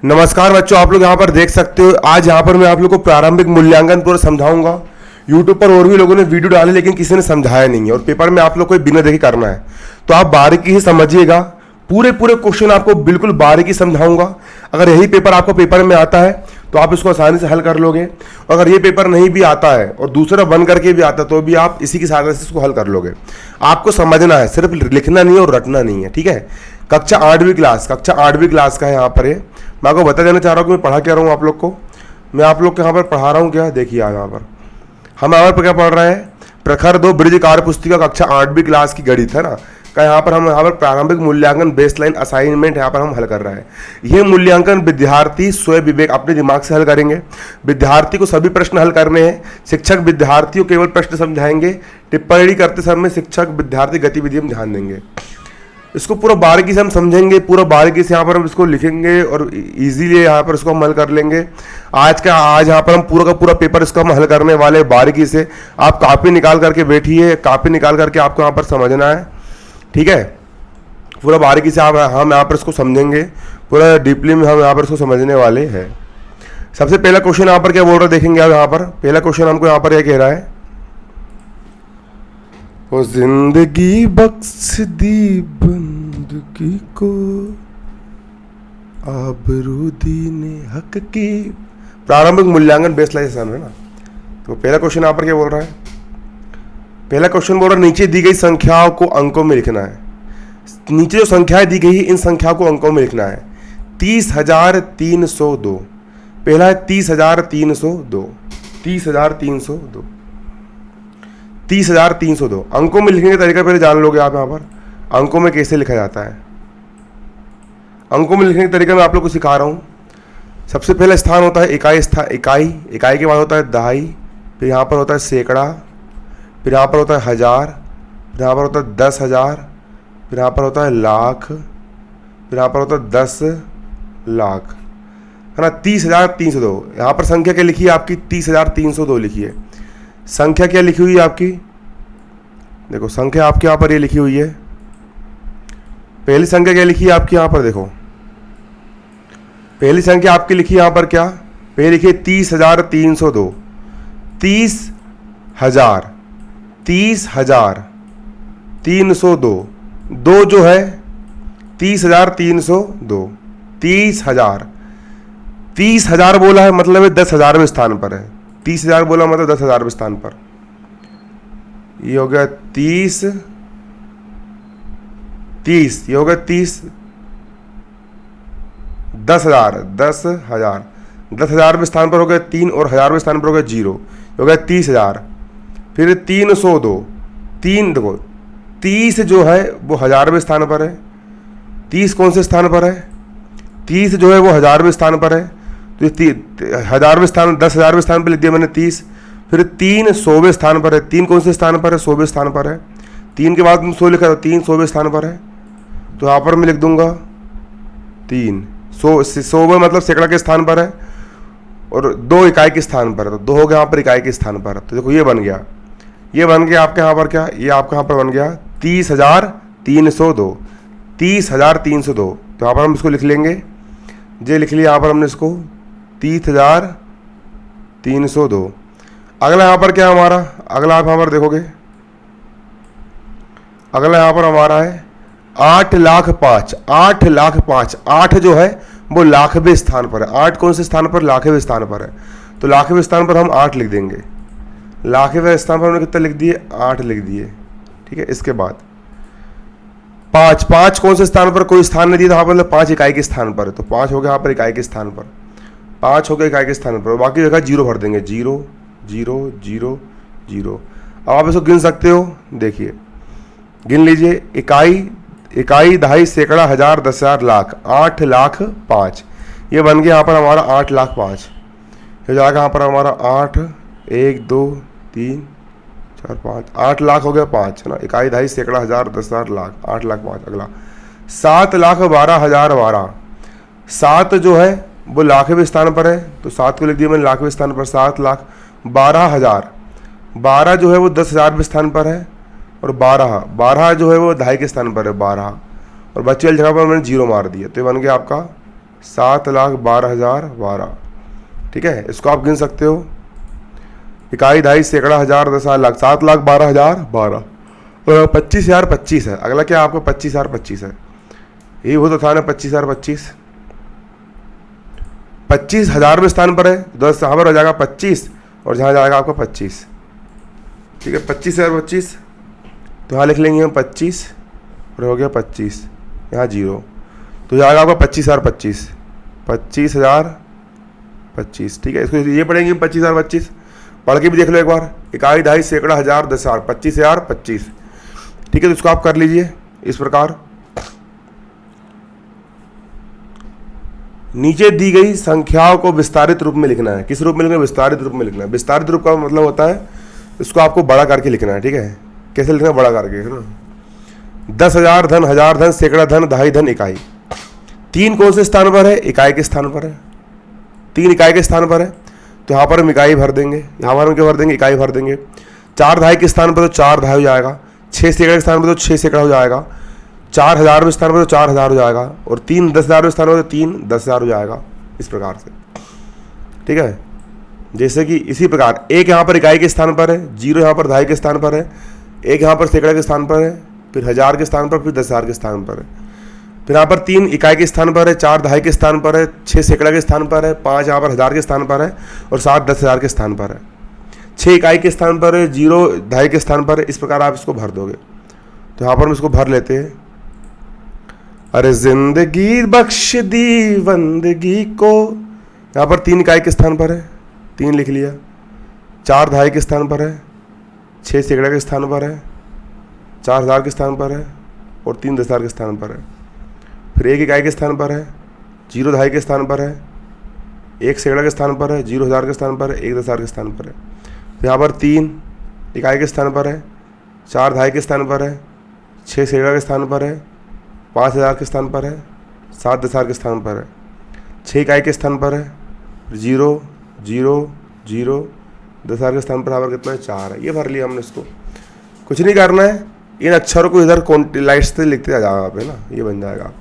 नमस्कार बच्चों, आप लोग यहाँ पर देख सकते हो। आज यहाँ पर मैं आप लोग को प्रारंभिक मूल्यांकन पूरा समझाऊंगा। यूट्यूब पर और भी लोगों ने वीडियो डाले लेकिन किसी ने समझाया नहीं है और पेपर में आप लोग को बिना देखे करना है, तो आप बारीकी से समझिएगा। पूरे पूरे क्वेश्चन आपको बिल्कुल बारीकी समझाऊंगा। अगर यही पेपर आपको पेपर में आता है तो आप इसको आसानी से हल कर लोगे, और अगर ये पेपर नहीं भी आता है और दूसरा बन करके भी आता है तो भी आप इसी की सहायता से इसको हल कर लोगे। आपको समझना है, सिर्फ लिखना नहीं है और रटना नहीं है, ठीक है। कक्षा 8वीं क्लास का है यहाँ पर। ये मैं आपको बता देना चाह रहा हूँ कि मैं पढ़ा क्या रहा हूँ आप लोग को। मैं आप लोग के यहाँ पर पढ़ा रहा हूँ क्या, देखिए आप यहाँ पर हम यहाँ पर क्या पढ़ रहे हैं, प्रखर 2 ब्रिज कार्य पुस्तिका कक्षा 8वीं क्लास की गणित है ना का यहाँ पर हम यहाँ पर प्रारंभिक मूल्यांकन बेसलाइन असाइनमेंट यहाँ पर हम हल कर रहे हैं। यह मूल्यांकन विद्यार्थी स्वयं विवेक अपने दिमाग से हल करेंगे। विद्यार्थी को सभी प्रश्न हल करने हैं। शिक्षक विद्यार्थियों केवल प्रश्न समझाएंगे। टिप्पणी करते समय शिक्षक विद्यार्थी गतिविधि में ध्यान देंगे। इसको पूरा बारीकी से हम समझेंगे, पूरा बारीकी से यहाँ पर हम इसको लिखेंगे और इजीली यहाँ पर इसको हम हल कर लेंगे। आज यहाँ पर हम पूरा का पूरा पेपर इसको हम हल करने वाले बारीकी से। आप कॉपी निकाल करके बैठिए, कॉपी निकाल करके आपको यहाँ पर समझना है, ठीक है। पूरा बारीकी से हम यहाँ पर इसको समझेंगे, पूरा डीपली में हम यहाँ पर इसको समझने वाले हैं। सबसे पहला क्वेश्चन यहाँ पर क्या बोल रहा है देखेंगे आप। यहाँ पर पहला क्वेश्चन हमको यहाँ पर यह कह रहा है, वो जिंदगी बख्श दी बंदगी को आबरू दीने हक की। प्रारंभिक मूल्यांकन बेसलाइन है ना। तो पहला क्वेश्चन यहाँ पर क्या बोल रहा है, पहला क्वेश्चन बोल रहा है नीचे दी गई संख्याओं को अंकों में लिखना है। नीचे जो संख्याएं दी गई है इन संख्याओं को अंकों में लिखना है। 30,302 पहला है, 30,302 30,302 30,302 अंकों में लिखने का तरीका पहले जान लोगे आप। यहाँ पर अंकों में कैसे लिखा जाता है, अंकों में लिखने का तरीका मैं आप लोग को सिखा रहा हूँ। सबसे पहला स्थान होता है इकाई के बाद होता है दहाई, फिर यहाँ पर होता है सैकड़ा, फिर यहाँ पर होता है हजार, फिर यहाँ पर होता है 10,000, फिर यहाँ पर होता है लाख, फिर यहाँ पर होता है 10 लाख, है ना। 30,302 यहाँ पर संख्या क्या लिखी है आपकी, 30,302 लिखी है। संख्या क्या लिखी हुई है आपकी, देखो संख्या आपके यहाँ पर ये लिखी हुई है। पहली संख्या क्या लिखी है आपकी यहाँ पर, देखो पहली संख्या आपकी लिखी है यहाँ पर क्या, पहले लिखिए 30,302 30,302 दो जो है 30,302 30,000 बोला है मतलब है 10,000वें स्थान पर है। 30,000 बोला मतलब 10,000वें स्थान पर। ये हो गया 30 ये हो गया 30 10,000 10,000वें स्थान पर हो गया 3 और 1,000वें स्थान पर हो गया 0, हो गया 30,000। फिर 302 देखो 30 जो है वो 1,000वें स्थान पर है। 30 कौन से स्थान पर है, 30 जो है वो 1,000वें स्थान पर है। तो 1,000वें स्थान 10,000वें स्थान पर लिख दिया मैंने 30। फिर 3 100वें स्थान पर है। 3 कौन से स्थान पर है, 100वें स्थान पर है। 3 के बाद 100 लिखा, 3 100वें स्थान पर है, तो यहाँ पर मैं लिख दूंगा 3 100वें मतलब सैकड़ा के स्थान पर है, और 2 इकाई के स्थान पर है, तो 2 हो गया यहाँ पर इकाई के स्थान पर। तो देखो ये बन गया आपके यहाँ पर क्या, ये आपके यहाँ पर बन गया 30,302 30,302। तो यहाँ पर हम इसको लिख लेंगे, ये लिख लिया यहाँ पर हमने इसको 30,302। अगला यहाँ पर क्या हमारा, अगला आप यहाँ पर देखोगे, अगला यहाँ पर हमारा है 8,05,000 8,05,000 8 जो है वो लाखवें स्थान पर है। 8 कौन से स्थान पर, लाखवें स्थान पर है, तो लाखवें स्थान पर हम 8 लिख देंगे। लाखवें स्थान पर हमने कितना लिख दिए, 8 लिख दिए, ठीक है। इसके बाद 5 कौन से स्थान पर, कोई स्थान नहीं दिया, यहाँ पर मतलब 5 इकाई के स्थान पर है, तो 5 हो गया यहाँ पर इकाई के स्थान पर, 5 हो गया इकाई के स्थान पर। बाकी जगह 0 भर देंगे, 0 0 0 0। अब आप इसको गिन सकते हो, देखिए गिन लीजिए, इकाई दहाई सैकड़ा 1,000 10,000 लाख 8,05,000 ये बन गया यहाँ पर हमारा 8,05,000। ये जाएगा यहाँ पर हमारा 8 1 2 3 4 5 8 लाख हो गया 5, है ना। इकाई दहाई सैकड़ा 1,000 10,000 लाख 8,05,000। अगला 7,12,012 7 जो है वो लाखवें स्थान पर है, तो 7 को लिख दिया मैंने लाखवें स्थान पर। 7,12,000 12 जो है वो 10,000वें स्थान पर है, और 12 जो है वो दहाई के स्थान पर है 12, और बच्चे वाली जगह पर मैंने 0 मार दिया, तो ये बन गया आपका 7,12,012। ठीक है, इसको आप गिन सकते हो। इकाई, दहाई, सैकड़ा, हजार, दस, लाख। 7,12,012 और 25,025 है। अगला क्या आपको 25,025 है। यही बहुत आसान है। 25,025 25,000वें स्थान पर है, 10 यहाँ पर हो जाएगा 25 और जहाँ जाएगा आपका 25। ठीक है, 25,025 तो यहाँ लिख लेंगे हम 25 और हो गया 25, यहाँ 0 तो जाएगा आपका 25,025 25,025। ठीक है, इसको ये पढ़ेंगे 25,025। पढ़ के भी देख लो एक बार। इकाई, दहाई, सैकड़ा, हजार, दस, 25,025। ठीक है, तो इसको आप कर लीजिए इस प्रकार। नीचे दी गई संख्याओं को विस्तारित रूप में लिखना है। किस रूप में लिखना है? विस्तारित रूप में लिखना है। विस्तारित रूप का मतलब होता है इसको आपको बड़ा करके लिखना है। ठीक है, कैसे लिखना है? बड़ा करके, है ना। 10,000 धन, हजार धन, सैकड़ा धन, दहाई धन, इकाई। 3 कौन से स्थान पर है? इकाई के स्थान पर है। 3 इकाई के स्थान पर है तो यहाँ पर हम इकाई भर देंगे, यहाँ पर हम क्या भर देंगे? इकाई भर देंगे। 4 दहाई के स्थान पर तो 4 दहाई हो जाएगा। 6 सैकड़ा के स्थान पर तो 6 सैकड़ा हो जाएगा। 4,000 में स्थान पर तो 4,000 हो जाएगा। और 3 10,000 में स्थान पर तो 3 10,000 हो जाएगा। इस प्रकार से, ठीक है। जैसे कि इसी प्रकार एक यहाँ पर इकाई के स्थान पर है, 0 यहाँ पर दहाई के स्थान पर है, एक यहाँ पर सैकड़ा के स्थान पर है, फिर हजार के स्थान पर, फिर 10,000 के स्थान पर है। फिर यहाँ पर 3 इकाई के स्थान पर है, 4 दहाई के स्थान पर है, 6 सैकड़ा के स्थान पर है, 5 यहाँ पर हजार के स्थान पर है और 7 10,000 के स्थान पर है। 6 इकाई के स्थान पर है, 0 दहाई के स्थान पर है। इस प्रकार आप इसको भर दोगे। तो यहाँ पर हम इसको भर लेते हैं। अरे जिंदगी बख्श दी बंदगी को, यहाँ पर 3 इकाई के स्थान पर है, 3 लिख लिया। 4 दहाई के स्थान पर है, 6 सैकड़ा के स्थान पर है, 4,000 के स्थान पर है और 3 10,000 के स्थान पर है। फिर 1 इकाई के स्थान पर है, 0 दहाई के स्थान पर है, 1 सैकड़ा के स्थान पर है, 0 हजार के स्थान पर है, 1 10,000 के स्थान पर है। फिर यहाँ पर 3 इकाई के स्थान पर है, 4 दहाई के स्थान पर है, 6 सैकड़ा के स्थान पर है, 5,000 के स्थान पर है, 7 10,000 के स्थान पर है। 6 इकाई के स्थान पर है, 0 0 0 10,000 के स्थान पर यहाँ पर कितना है? 4 है। ये भर लिया हमने। इसको कुछ नहीं करना है, इन अक्षरों को इधर लाइट्स से लिखते आ जाओ यहाँ पे ना, ये बन जाएगा।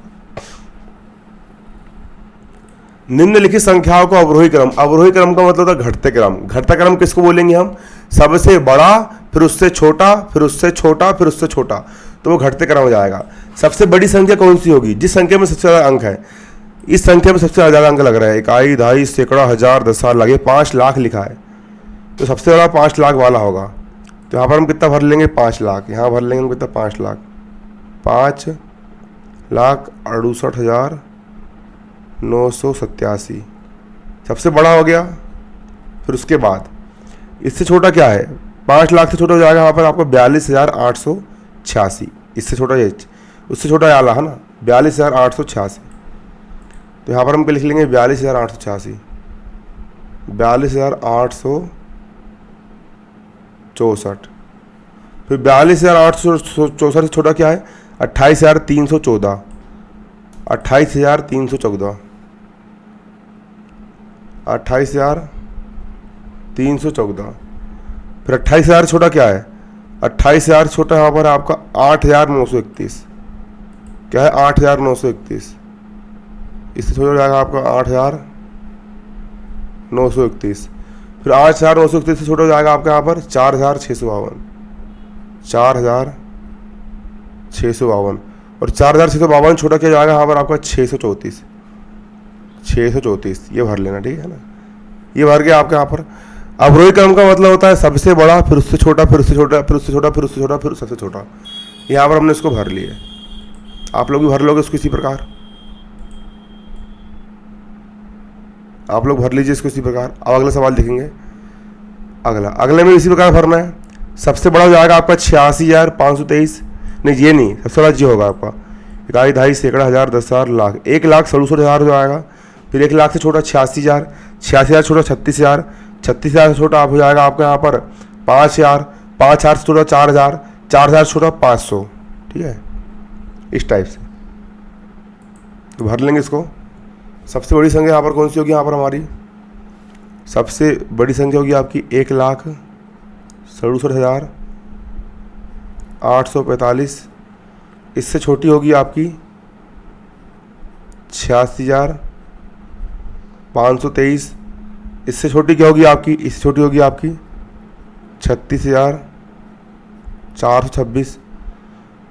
निम्नलिखित संख्याओं को अवरोही क्रम। अवरोही क्रम का मतलब होता है घटते क्रम। घटता क्रम किसको बोलेंगे हम? सबसे बड़ा, फिर उससे छोटा, फिर उससे छोटा, फिर उससे छोटा, तो वो घटते क्रम हो जाएगा। सबसे बड़ी संख्या कौन सी होगी? जिस संख्या में सबसे ज़्यादा अंक है। इस संख्या में सबसे ज़्यादा अंक लग रहा है। इकाई, दहाई, सैकड़ा, हजार, 10,000 लगे, 5 लाख लिखा है तो सबसे बड़ा 5 लाख वाला होगा। तो यहाँ पर हम कितना भर लेंगे? 5 लाख। यहाँ भर लेंगे हम कितना? 5 लाख। 5,68,987 सबसे बड़ा हो गया। फिर उसके बाद इससे छोटा क्या है? 5 लाख से छोटा हो जाएगा यहाँ पर आपको 42,886। इससे छोटा ये, उससे छोटा आला है ना, 42,886। तो यहाँ पर हम क्या लिख लेंगे? 42,886, 42,864। फिर 42,864 से छोटा क्या है? 28,314, 28,314, 28,314। फिर 28,000 छोटा क्या है? 28,000 छोटा यहाँ पर आपका 8,931। क्या है? 8,931। इससे छोटा जाएगा आपका 8,931। फिर 8,931 से छोटा हो जाएगा आपका यहाँ पर 4,652, 4,652। और 4,652 छोटा क्या जाएगा यहाँ पर आपका? 634, 634। ये भर लेना, ठीक है ना। ये भर के आपके यहाँ पर अवरोही क्रम का मतलब होता है सबसे बड़ा, फिर उससे छोटा, फिर उससे छोटा, फिर उससे छोटा, फिर उससे छोटा, फिर सबसे छोटा। यहाँ पर हमने इसको भर लिया। आप लोग भी भर लोगे इसको इसी प्रकार। आप लोग भर लीजिए इसको इसी प्रकार। अब अगला सवाल देखेंगे। अगले में इसी प्रकार भरना है। सबसे बड़ा हो जाएगा आपका 86,523। नहीं, ये नहीं, सबसे बड़ा जी होगा आपका। इकाई, दहाई, सैकड़ा, हजार, 10,000, लाख। 1,67,000 हो जाएगा। फिर 1 लाख से छोटा 86,000, 86,000 छोटा 36,000, 36,000 से छोटा आप हो जाएगा आपका यहाँ पर 5,000, 5,000 से छोटा 4,000, 4,000 से छोटा 500। ठीक है, इस टाइप से तो भर लेंगे इसको। सबसे बड़ी संख्या यहाँ पर कौन सी होगी? यहाँ पर हमारी सबसे बड़ी संख्या होगी आपकी 1,67,845। इससे छोटी होगी आपकी 86,000, 523। इससे छोटी क्या होगी आपकी, इससे छोटी होगी आपकी 36,426।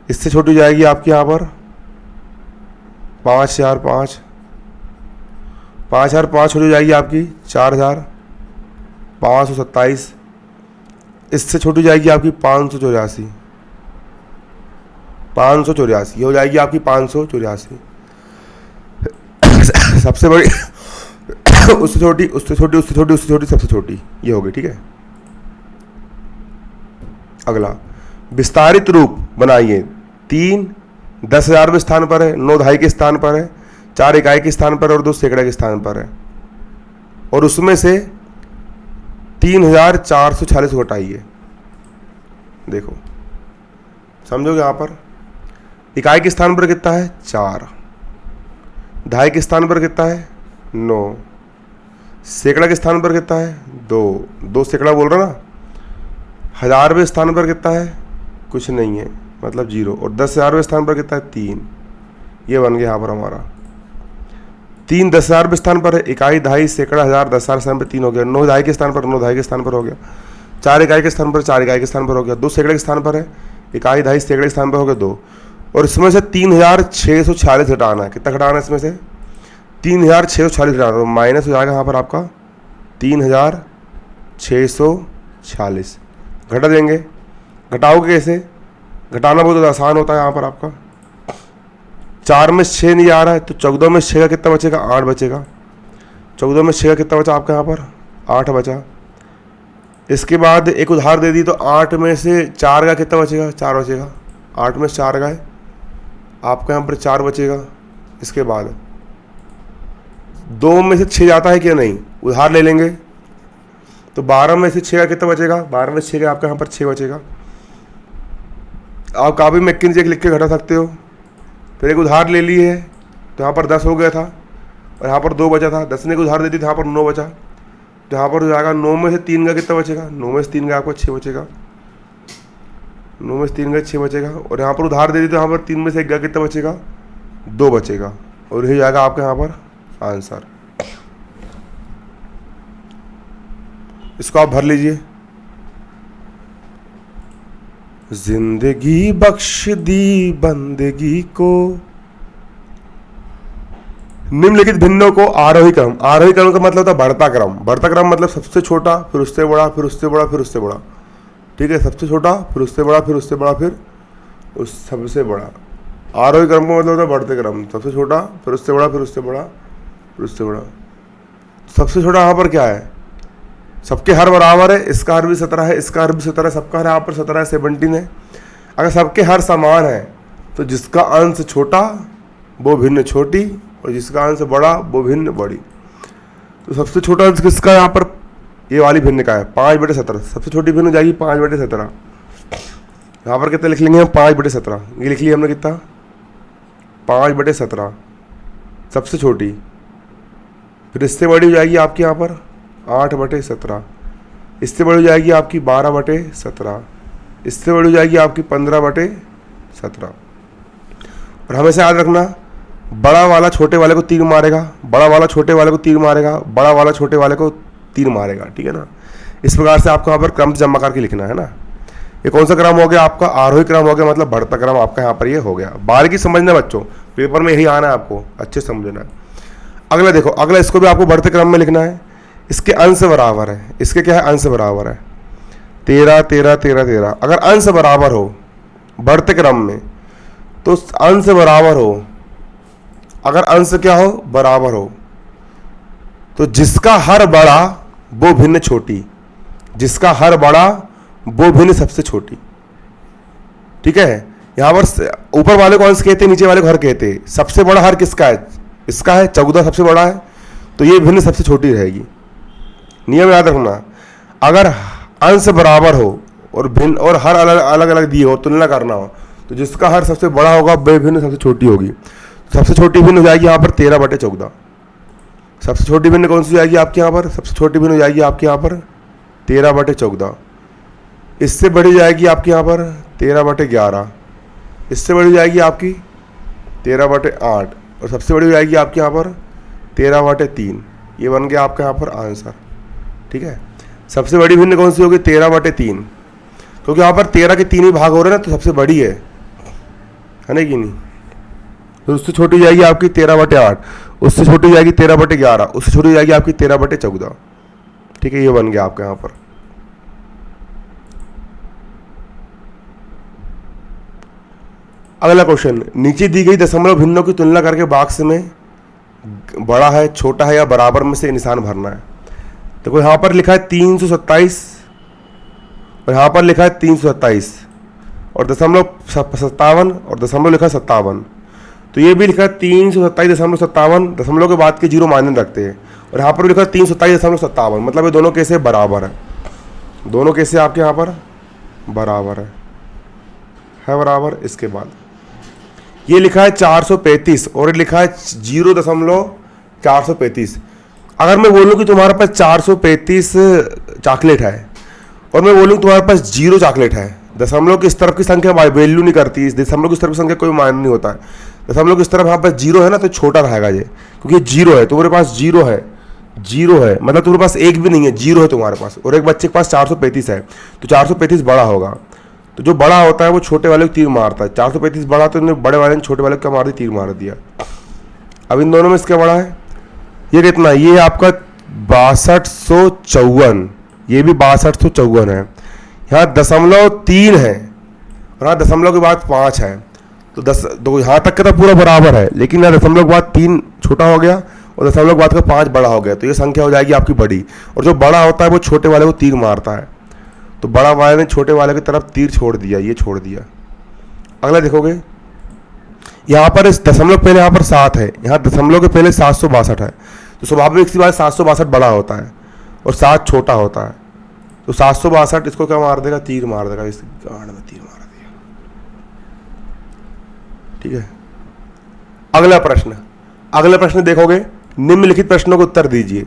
इससे छोटी जाएगी आपकी यहाँ पर 5,005। 5,005 छोटी जाएगी आपकी 4,527। इससे छोटी जाएगी आपकी 584। 584 ये हो जाएगी आपकी 584। सबसे बड़ी उससे छोटी, उससे छोटी, उससे छोटी, उससे छोटी, सबसे छोटी, ये होगी। ठीक है। अगला विस्तारित रूप बनाइए। 3 10,000वें स्थान पर है, 9 दहाई के स्थान पर है, 4 इकाई के स्थान पर और 2 सैकड़े के स्थान पर है, और उसमें से 3,446 को हटाइए। देखो समझोगे, यहां पर इकाई के स्थान पर कितना है 4, दहाई के स्थान पर कितना है 9, सैकड़ा के स्थान पर कितना है 2 सैकड़ा बोल रहा ना। 1000वें स्थान पर कितना है, कुछ नहीं है, मतलब 0, और 10,000वें स्थान पर कितना है 3। ये बन गया यहाँ पर हमारा 3 10,000वें स्थान पर है, इकाई दहाई सैकड़ा 1000 10,000 स्थान पर 3 हो गया। 9 दहाई के स्थान पर 9 दहाई के स्थान पर हो गया। 4 इकाई के स्थान पर 4 इकाई के स्थान पर हो गया। 2 सैकड़े के स्थान पर है, इकाई दहाई सैकड़े के स्थान पर हो गया 2, और इसमें से 3,646 घटाना है। कितना घटाना है इसमें से 3,646 घटाना, तो माइनस हो जाएगा यहाँ पर आपका 3,646। घटा देंगे। घटाओगे कैसे, घटाना बहुत ज़्यादा आसान होता है। यहाँ पर आपका 4 में 6 नहीं आ रहा है, तो 14 में 6 का कितना बचेगा 8 बचेगा। 14 में 6 का कितना बचा आपका यहाँ पर 8 बचा। इसके बाद एक उधार दे दी, तो 8 में से 4 का कितना बचेगा 4 बचेगा। 8 में से 4 गए, आपका यहाँ पर 4 बचेगा। इसके बाद 2 में से 6 जाता है क्या, नहीं, उधार ले लेंगे, तो 12 में से 6 का कितना बचेगा, 12 में से 6 का आपका यहाँ पर 6 बचेगा। आप कापी में एक लिख के घटा सकते हो। फिर एक उधार ले ली है, तो यहाँ पर 10 हो गया था, और यहाँ पर 2 बचा था। 10 ने एक उधार दे दी, तो यहाँ पर 9 बचा, तो यहाँ पर हो जाएगा 9 में से 3 का कितना बचेगा, 9 में से 3 का आपको 6 बचेगा। 9 में से 3 का 6 बचेगा, और यहाँ पर उधार दे दी, तो यहाँ पर 3 में से 1 का कितना बचेगा 2 बचेगा, और यही जाएगा आपका यहाँ पर आंसर। इसको आप भर लीजिए। जिंदगी बख्श दी बंदगी को, निम्नलिखित भिन्नों को आरोही क्रम। आरोही क्रम का मतलब होता है बढ़ता क्रम। बढ़ता क्रम मतलब सबसे छोटा, फिर उससे बड़ा, फिर उससे बड़ा, फिर उससे बड़ा। ठीक है, सबसे छोटा, फिर उससे बड़ा, फिर उससे बड़ा, फिर उस सबसे बड़ा। आरोही क्रम का मतलब होता है बढ़ते क्रम, सबसे छोटा, फिर उससे बड़ा, फिर उससे बड़ा, फिर उससे बड़ा। सबसे छोटा यहाँ पर क्या है, सबके हर बराबर है, इसका हर भी 17 है, इसका हर भी 17 है, सबका हर यहाँ पर 17 है, 17 है। अगर सबके हर समान है, तो जिसका अंश छोटा वो भिन्न छोटी, और जिसका अंश बड़ा वो भिन्न बड़ी। तो सबसे छोटा अंश किसका यहाँ पर, ये वाली भिन्न का है 5/17। सबसे छोटी भिन्न हो जाएगी 5/17। यहाँ पर कितना लिख लेंगे हम 5/17, ये लिख लिया हमने कितना 5/17 सबसे छोटी। फिर इससे बड़ी हो जाएगी आपकी यहाँ पर 8/17, इससे बड़ी हो जाएगी आपकी 12/17, इससे बड़ी हो जाएगी आपकी 15/17। और हमेशा याद रखना, बड़ा वाला छोटे वाले को तीर मारेगा, बड़ा वाला छोटे वाले को तीर मारेगा, बड़ा वाला छोटे वाले को तीर मारेगा। ठीक है ना, इस प्रकार से आपको यहाँ पर क्रम जमा करके लिखना है ना। ये कौन सा क्रम हो गया आपका, आरोही क्रम हो गया, मतलब बढ़ता क्रम आपका यहाँ पर ये हो गया। बारीकी समझना बच्चों, पेपर में यही आना है आपको, अच्छे समझना है। अगला देखो, अगला इसको भी आपको बढ़ते क्रम में लिखना है। इसके अंश बराबर है, इसके क्या है अंश बराबर है 13 13 13 13। अगर अंश बराबर हो बढ़ते क्रम में, तो अंश बराबर हो, अगर अंश क्या हो बराबर हो, तो जिसका हर बड़ा वो भिन्न छोटी, जिसका हर बड़ा वो भिन्न सबसे छोटी। ठीक है, यहां पर ऊपर वाले को अंश कहते हैं, नीचे वाले को हर कहते हैं। सबसे बड़ा हर किसका है, इसका है, 14 सबसे बड़ा है, तो ये भिन्न सबसे छोटी रहेगी। नियम याद रखना, अगर अंश बराबर हो और भिन्न और हर अलग अलग अलग दिए हो, तुलना करना हो, तो जिसका हर सबसे बड़ा होगा वह भिन्न सबसे छोटी होगी। सबसे छोटी भिन्न हो जाएगी यहाँ पर 13/14। सबसे छोटी भिन्न कौन सी हो जाएगी आपके यहाँ पर, सबसे छोटी भिन्न हो जाएगी आपके यहाँ पर 13/14। इससे बड़ी जाएगी आपके यहाँ पर 13/11, इससे बड़ी जाएगी आपकी 13/8, और सबसे बड़ी हो जाएगी आपके यहाँ पर 13/3। ये बन गया आपका यहाँ पर आंसर। ठीक है, सबसे बड़ी भिन्न कौन सी होगी? 13/3, क्योंकि यहाँ पर 13 के 3 ही भाग हो रहे हैं ना, तो सबसे बड़ी है ना कि नहीं। तो उससे छोटी जाएगी आपकी 13/8, उससे छोटी जाएगी 13/11, उससे छोटी जाएगी आपकी 13/14। ठीक है, ये बन गया आपका यहाँ पर। अगला क्वेश्चन, नीचे दी गई दशमलव भिन्नों की तुलना करके बॉक्स में बड़ा है, छोटा है या बराबर में से निशान भरना है। तो यहाँ पर लिखा है 327 और यहाँ पर लिखा है 327 और दशमलव 57 और दशमलव लिखा है 57। तो ये भी लिखा है 327.57, दशमलव के बाद के जीरो मायने रखते हैं। और यहाँ पर भी लिखा है 327.57, मतलब ये दोनों कैसे बराबर है, दोनों कैसे आपके यहाँ पर बराबर है बराबर। इसके बाद ये लिखा है 435 और ये लिखा है 0.435। अगर मैं बोलूँ कि तुम्हारे पास 435 चॉकलेट है और मैं बोलूँ तुम्हारे पास 0 चॉकलेट है, दशमलव की इस तरफ की संख्या वैल्यू नहीं करती, इस दशमलव की इस तरफ की संख्या कोई मायने नहीं होता है। दशमलव की इस तरफ यहाँ पर 0 है ना, तो छोटा रहेगा ये, क्योंकि 0 है, तुम्हारे पास 0 है, 0 है, मतलब तुम्हारे पास एक भी नहीं है, 0 है तुम्हारे पास, और एक बच्चे के पास 435 है, तो 435 बड़ा होगा। तो जो बड़ा होता है वो छोटे वाले को तीर मारता है। 435 बड़ा, तो इन्होंने बड़े वाले ने छोटे वाले को क्या मार दिया? तीर मार दिया। अब इन दोनों में इसका बड़ा है, ये कितना? ये आपका 6254, ये भी 6254 है। यहाँ 0.3 है और यहाँ दशमलव के बाद 5 है, तो यहाँ तक का तो पूरा बराबर है, लेकिन यहाँ दशमलव के बाद 3 छोटा हो गया और दशमलव के बाद का 5 बड़ा हो गया, तो ये संख्या हो जाएगी आपकी बड़ी। और जो बड़ा होता है वो छोटे वाले को तीर मारता है, तो बड़ा वाले ने छोटे वाले की तरफ तीर छोड़ दिया, ये छोड़ दिया। अगला देखोगे, यहाँ पर इस दशमलव पहले यहाँ पर 7 है, यहाँ दशमलव के पहले 762 है, तो स्वाभाविक सी बात 762 बड़ा होता है और 7 छोटा होता है, तो 762 इसको क्या मार देगा? तीर मार देगा, इस गांड में तीर मार दिया। ठीक है, अगला प्रश्न देखोगे, निम्नलिखित प्रश्नों को उत्तर दीजिए।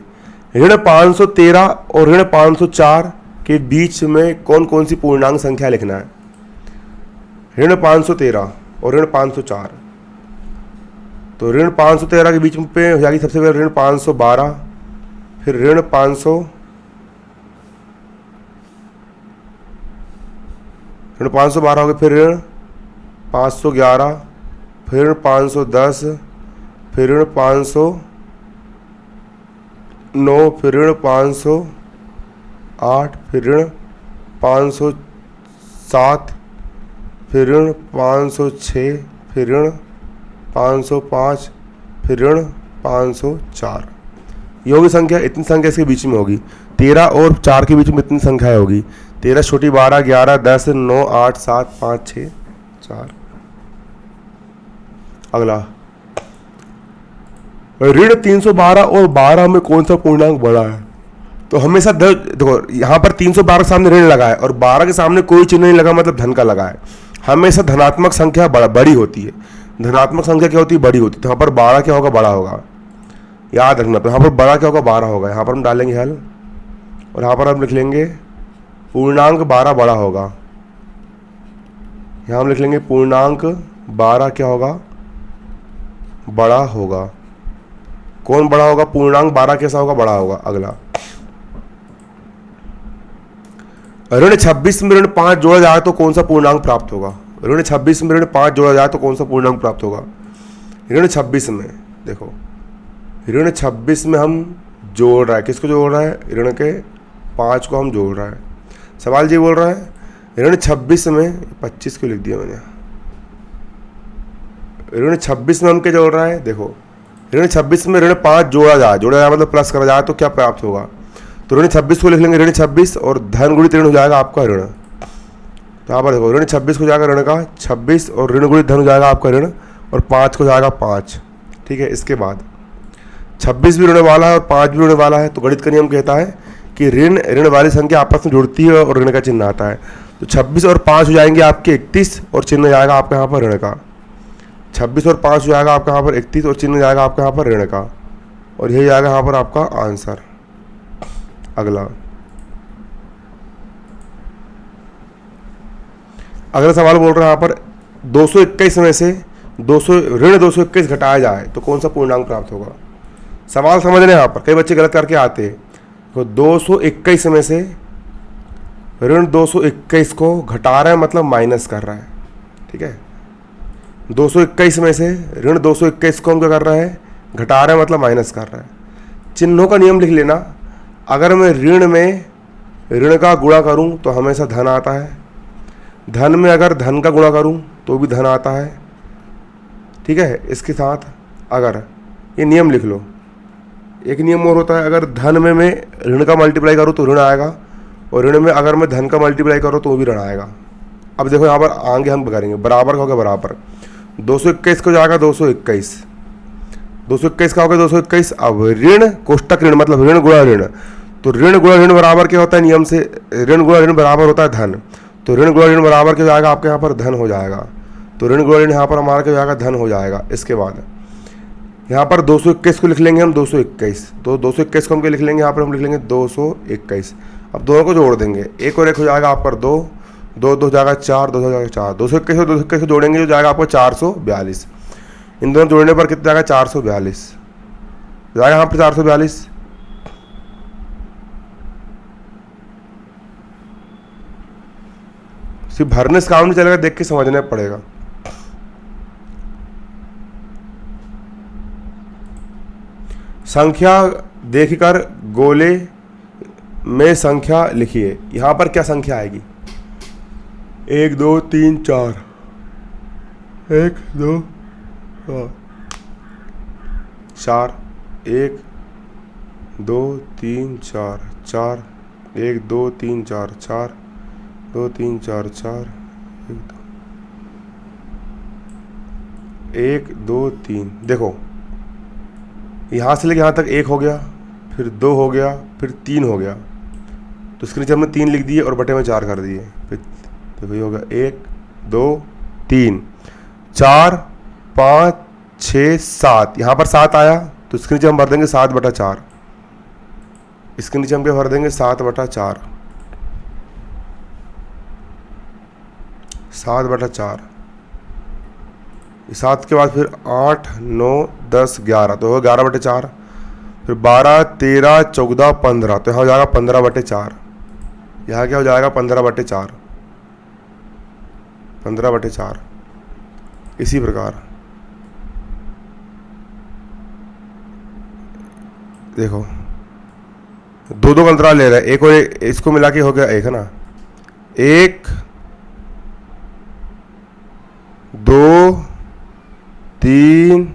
ऋण 513 और ऋण 504 के बीच में कौन कौन सी पूर्णांक संख्या लिखना है? ऋण 513 और ऋण 504, तो ऋण 513 के बीच पे हो जाएगी सबसे पहले ऋण 512, फिर ऋण 512 हो गए, फिर ऋण 511, फिर ऋण 510, फिर ऋण 509, फिर ऋण 508, फिर ऋण 507, फिर ऋण 506, फिर ऋण 505, फिर ऋण 504। ये होगी संख्या, इतनी संख्या इसके बीच में होगी। 13 और 4 के बीच में इतनी संख्या होगी, 13 छोटी 12 11 10 9 8 7 5 6 4। अगला, ऋण 312 और 12 में कौन सा पूर्णांक बड़ा है? तो हमेशा देखो, यहाँ पर 312 के सामने ऋण लगा है और 12 के सामने कोई चिन्ह नहीं लगा, मतलब धन का लगा है। हमेशा धनात्मक संख्या बड़ी होती है, धनात्मक संख्या क्या होती है? बड़ी होती है। तो यहाँ पर 12 क्या होगा? बड़ा होगा, याद रखना। तो यहाँ पर बड़ा क्या होगा? 12 होगा। यहाँ पर हम डालेंगे हल और यहाँ पर हम लिख लेंगे पूर्णांक 12 बड़ा होगा। यहाँ हम लिख लेंगे पूर्णांक 12 क्या होगा? बड़ा होगा। कौन बड़ा होगा? पूर्णांक 12 कैसा होगा? बड़ा होगा। अगला, ऋण 26 में ऋण 5 जोड़ा जाए तो कौन सा पूर्णांक प्राप्त होगा? ऋण 26 में ऋण 5 जोड़ा जाए तो कौन सा पूर्णांक प्राप्त होगा? ऋण 26 में देखो, ऋण 26 में हम जोड़ रहा है, किसको जोड़ रहा है? ऋण के 5 को हम जोड़ रहा है। सवाल जी बोल रहा है ऋण 26 में 25 को लिख दिया मैंने। ऋण 26 में हम क्या जोड़ रहा है? देखो, ऋण 26 में ऋण 5 जोड़ा जाए मतलब प्लस करा जाए तो क्या प्राप्त होगा? तो ऋण 26 को लिख लेंगे ऋण 26 और धन गुणित ऋण हो जाएगा आपका ऋण। तो यहाँ पर देखो, ऋण 26 को जाएगा ऋण का 26 और ऋण गुणित धन हो जाएगा आपका ऋण, और 5 को जाएगा 5। ठीक है, इसके बाद 26 भी ऋण वाला है और 5 भी ऋण वाला है, तो गणित का नियम कहता है कि ऋण वाली संख्या आपस में जुड़ती है और ऋण का चिन्ह आता है। तो 26 और 5 हो जाएंगे आपके 31 और चिन्ह जाएगा आपका यहाँ पर ऋण का। 26 और 5 हो जाएगा आपका यहाँ पर 31 और चिन्ह जाएगा आपका यहाँ पर ऋण का, और यही जाएगा यहाँ पर आपका आंसर। अगला सवाल बोल रहा है यहाँ पर 221 में से ऋण 221 घटाया जाए तो कौन सा पूर्णांक प्राप्त होगा? सवाल समझने यहाँ पर कई बच्चे गलत करके आते हैं। तो 221 में से ऋण 221 को घटा रहा है, मतलब माइनस कर रहा है। ठीक है, 221 में से ऋण 221 को हम क्या कर रहा है, घटा रहा है, मतलब माइनस कर रहा है। चिन्हों का नियम लिख लेना। अगर मैं ऋण में ऋण का गुणा करूं तो हमेशा धन आता है, धन में अगर धन का गुणा करूं तो भी धन आता है। ठीक है, इसके साथ अगर ये नियम लिख लो। एक नियम और होता है, अगर धन में मैं ऋण का मल्टीप्लाई करूं तो ऋण आएगा, और ऋण में अगर मैं धन का मल्टीप्लाई करूं तो भी ऋण आएगा। अब देखो यहाँ पर आगे हम करेंगे, बराबर का होगा बराबर, 221 को जाएगा 221, 221 का होगा 221। अब ऋण कोष्टक ऋण मतलब ऋण गुणा ऋण, तो ऋण गुणा ऋण बराबर क्या होता है नियम से, ऋण गुणा ऋण बराबर होता है धन। तो ऋण गुणा ऋण बराबर क्या जाएगा आपके यहाँ पर, धन हो जाएगा। तो ऋण गुणा ऋण यहाँ पर हमारा क्या जाएगा, धन हो जाएगा। इसके बाद यहाँ पर 221 को लिख लेंगे हम 221, तो 221 को हम क्या लिख लेंगे, यहाँ पर हम लिख लेंगे 221। अब दोनों को जोड़ देंगे, एक और एक हो जाएगा आप पर 2, 2 2 जाएगा 4, 2 जाएगा 4, 221 और 221 को जोड़ेंगे जो जाएगा आपको 442। इन दोनों जोड़ने पर कितना जाएगा, 442 जाएगा यहाँ पर 442। सिर्फ भरने से काम नहीं चलेगा, देख के समझना पड़ेगा। संख्या देखकर गोले में संख्या लिखिए। यहां पर क्या संख्या आएगी, 1 2 3 4, 1 2 4, 1 2 3 4 4, 1 2 3 4 4, 2 3 4 4, 1 2 3। देखो यहाँ से लेके यहाँ तक 1 हो गया, फिर 2 हो गया, फिर 3 हो गया, तो इसके नीचे हमने 3 लिख दिए और बटे में 4 कर दिए। फिर देखो ये हो गया 1 2 3 4 5 6 7, यहाँ पर 7 आया, तो इसके नीचे हम भर देंगे 7/4। इसके नीचे हम क्या भर देंगे, 7/4, 7/4। 7 के बाद फिर 8 9 10 11, तो होगा 11/4। फिर 12 13 14 15, तो यहाँ हो जाएगा 15/4। यहाँ क्या हो जाएगा, 15/4, 15/4। इसी प्रकार देखो 2 2 का अंतराल ले रहा है, एक और इसको मिला के हो गया 1 है ना, 1 2 3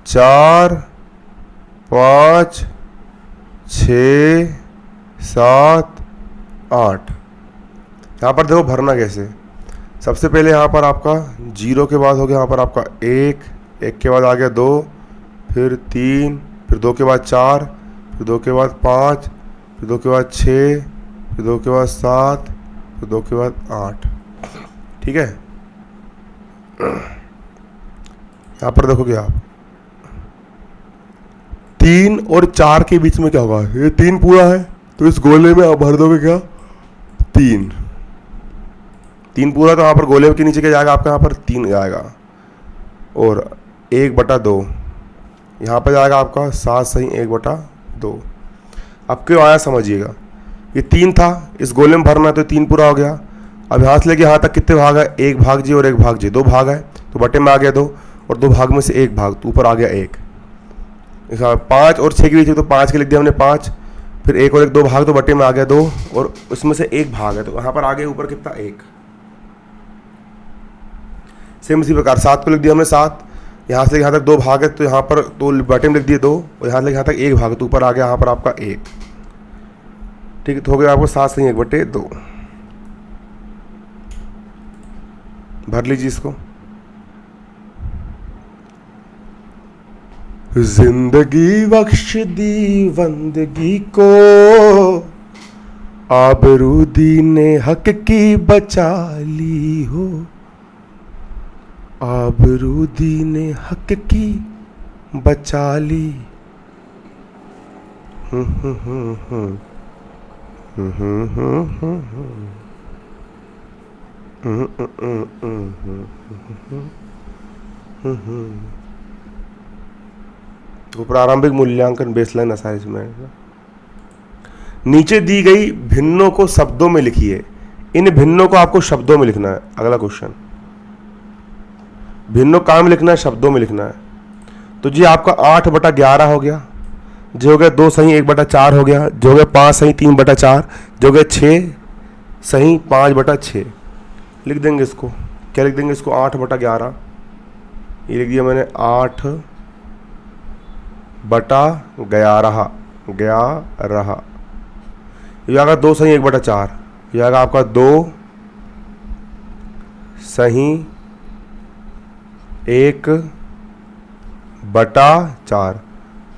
4 5 6 7 8। यहाँ पर देखो भरना कैसे। सबसे पहले यहाँ पर आपका 0 के बाद हो गया यहाँ पर आपका 1, 1 के बाद आ गया 2, फिर 3, फिर 2 के बाद 4, फिर 2 के बाद 5, फिर 2 के बाद 6, फिर 2 के बाद 7, फिर 2 के बाद 8। ठीक है, यहाँ पर देखोगे आप 3 और 4 के बीच में क्या होगा, ये 3 पूरा है, तो इस गोले में आप भर दोगे क्या, 3 पूरा, तो यहाँ पर गोले के नीचे क्या जाएगा आपका, यहाँ पर 3 जाएगा, और 1/2 यहाँ पर जाएगा आपका 7 सही 1/2। अब क्यों आया समझिएगा, ये 3 था, इस गोले में भरना है तो 3 पूरा हो गया। अब यहाँ से लेके यहाँ तक कितने भाग है, 1 भाग जी और 1 भाग जी, 2 भाग है, तो बटे में आ गया 2, और 2 भाग में से 1 भाग, तो ऊपर आ गया 1। 5 और 6 के बीच में, तो 5 के लिख दिया हमने 5, फिर 1 और 1 2 भाग, तो बटे में आ गया 2, और उसमें से 1 भाग है, तो यहाँ पर आ गया ऊपर कितना 1। सेम इसी प्रकार 7 को लिख दिया हमने 7, यहाँ से यहाँ तक 2 भाग है, तो यहाँ पर 2 बटे में लिख दिए 2, और यहाँ से यहाँ तक 1 भाग, तो ऊपर आ गया यहाँ पर आपका 1। ठीक है, तो हो गया आपको 7 सही 1/2। भर लीजिए इसको। जिंदगी बख्श दी बंदगी को, आबरूदी ने हक की बचा ली हो, आबरूदी ने हक की बचा ली। तो प्रारंभिक मूल्यांकन बेसलाइन असेसमेंट। नीचे दी गई भिन्नों को शब्दों में लिखिए। इन भिन्नों को आपको शब्दों में लिखना है। अगला क्वेश्चन, भिन्नों काम लिखना है, शब्दों में लिखना है। तो जी आपका 8/11 हो गया, जो हो गया 2 सही 1/4 हो गया, जो हो गया 5 सही 3/4, जो हो गया 6 सही 5/6। लिख देंगे इसको, क्या लिख देंगे इसको, 8/11। ये लिख दिया मैंने 8/11 11। ये आएगा 2 सही 1/4, ये आएगा आपका 2 सही 1/4,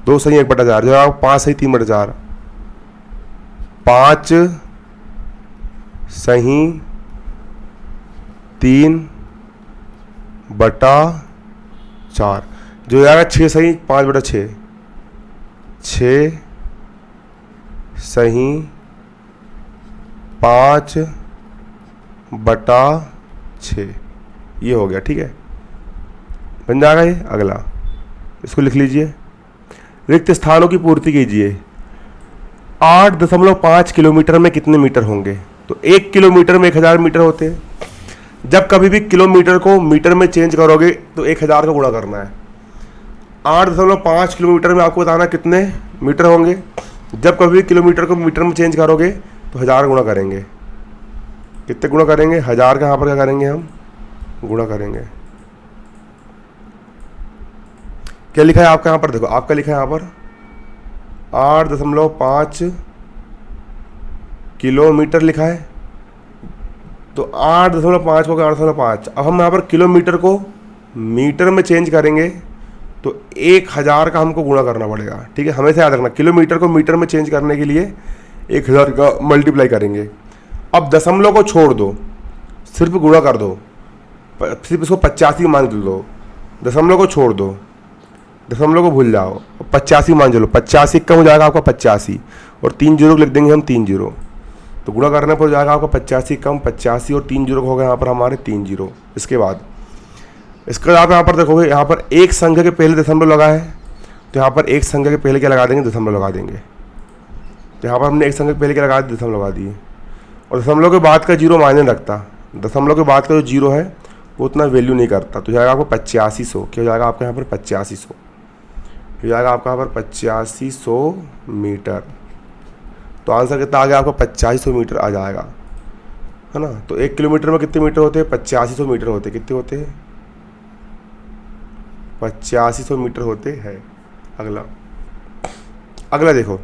2 सही 1/4, जो आएगा 5 सही 3/4, 5 सही 3/4, जो आएगा 6 सही 5/6, 6 सही 5/6। ये हो गया, ठीक है, बन जाएगा ये। अगला इसको लिख लीजिए, रिक्त स्थानों की पूर्ति कीजिए। 8.5 किलोमीटर में कितने मीटर होंगे? तो 1 किलोमीटर में 1000 मीटर होते हैं। जब कभी भी किलोमीटर को मीटर में चेंज करोगे तो 1000 का गुणा करना है। 8.5 किलोमीटर में आपको बताना कितने मीटर होंगे। जब कभी किलोमीटर को मीटर में चेंज करोगे तो 1000 गुणा करेंगे। कितने गुणा करेंगे? 1000 का यहाँ पर क्या करेंगे हम? गुणा करेंगे। क्या लिखा है आपका यहाँ पर? देखो आपका लिखा है यहाँ पर 8.5 किलोमीटर लिखा है। तो 8.5 को 8.5, अब हम यहाँ पर किलोमीटर को मीटर में चेंज करेंगे तो 1000 का हमको गुणा करना पड़ेगा। ठीक है, हमेशा याद रखना, किलोमीटर को मीटर में चेंज करने के लिए 1000 का मल्टीप्लाई करेंगे। अब दशमलव को छोड़ दो, सिर्फ गुणा कर दो, सिर्फ इसको 85 मान दो। दशमलव को छोड़ दो, दशमलव को भूल जाओ, 85 मान चलो। 85 कम हो जाएगा आपका 85, और 3 जीरो लिख देंगे हम 3 जीरो। तो गुणा करने पर हो जाएगा आपका 85 कम 85, और 3 जीरो हो गए यहाँ पर हमारे 3 जीरो। इसके बाद आप यहाँ पर देखोगे, यहाँ पर एक संख्या के पहले दशमलव लगा है, तो यहाँ पर एक संख्या के पहले क्या लगा देंगे? दशमलव लगा देंगे। तो यहाँ पर हमने एक संख्या के पहले क्या लगा दिया? दशमलव लगा दिए। और दशमलव के बाद का जीरो मायने रखता, दशमलव के बाद का जो जीरो है वो उतना वैल्यू नहीं करता। तो जाएगा आपको 8500। क्या हो जाएगा आपका यहाँ पर? 8500 हो जाएगा आपका यहाँ पर 8500 मीटर। तो आंसर कितना आ गया आपका? 8500 मीटर आ जाएगा, है ना। तो 1 किलोमीटर में कितने मीटर होते हैं? 8500 मीटर होते हैं। कितने होते हैं? 8500 मीटर होते हैं। अगला देखो,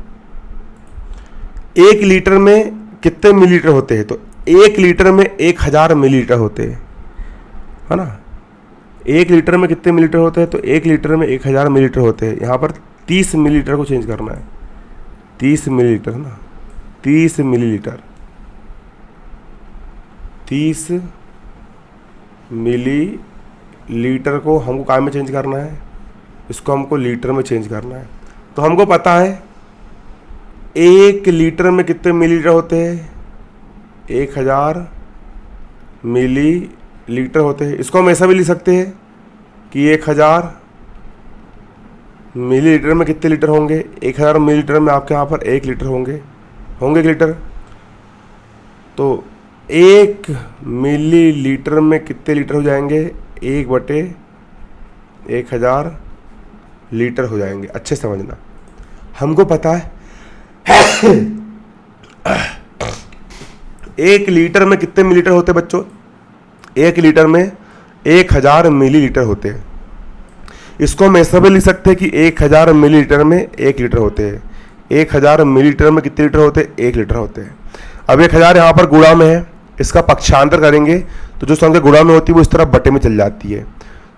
1 लीटर में कितने मिलीलीटर होते हैं? तो 1 लीटर में 1000 मिलीलीटर होते हैं, है ना। 1 लीटर में कितने मिलीलीटर होते हैं? तो 1 लीटर में 1000 मिलीलीटर होते हैं। यहाँ पर 30 मिलीलीटर को चेंज करना है। 30 मिलीलीटर, है ना, 30 मिलीलीटर, 30 मिलीलीटर को हमको काय में चेंज करना है? इसको हमको लीटर में चेंज करना है। तो हमको पता है 1 लीटर में कितने मिलीलीटर होते हैं? 1000 मिलीलीटर होते हैं। इसको हम ऐसा भी लिख सकते हैं कि 1000 मिलीलीटर में कितने लीटर होंगे? 1000 मिलीलीटर में आपके यहाँ पर 1 लीटर होंगे 1 लीटर। तो 1 मिलीलीटर में कितने लीटर हो जाएंगे? 1/1000 लीटर हो जाएंगे। अच्छे समझना, हमको पता है 1 लीटर में कितने मिलीलीटर होते हैं बच्चों? 1 लीटर में 1000 मिलीलीटर होते हैं। इसको हम ऐसा भी लिख सकते हैं कि 1000 मिलीलीटर में 1 लीटर होते हैं। 1000 मिलीलीटर में कितने लीटर होते हैं? 1 लीटर होते हैं। अब 1000 यहाँ पर गुणा में है, इसका पक्षांतर करेंगे तो जो संख्या गुणा में होती है वो इस तरफ बटे में चल जाती है।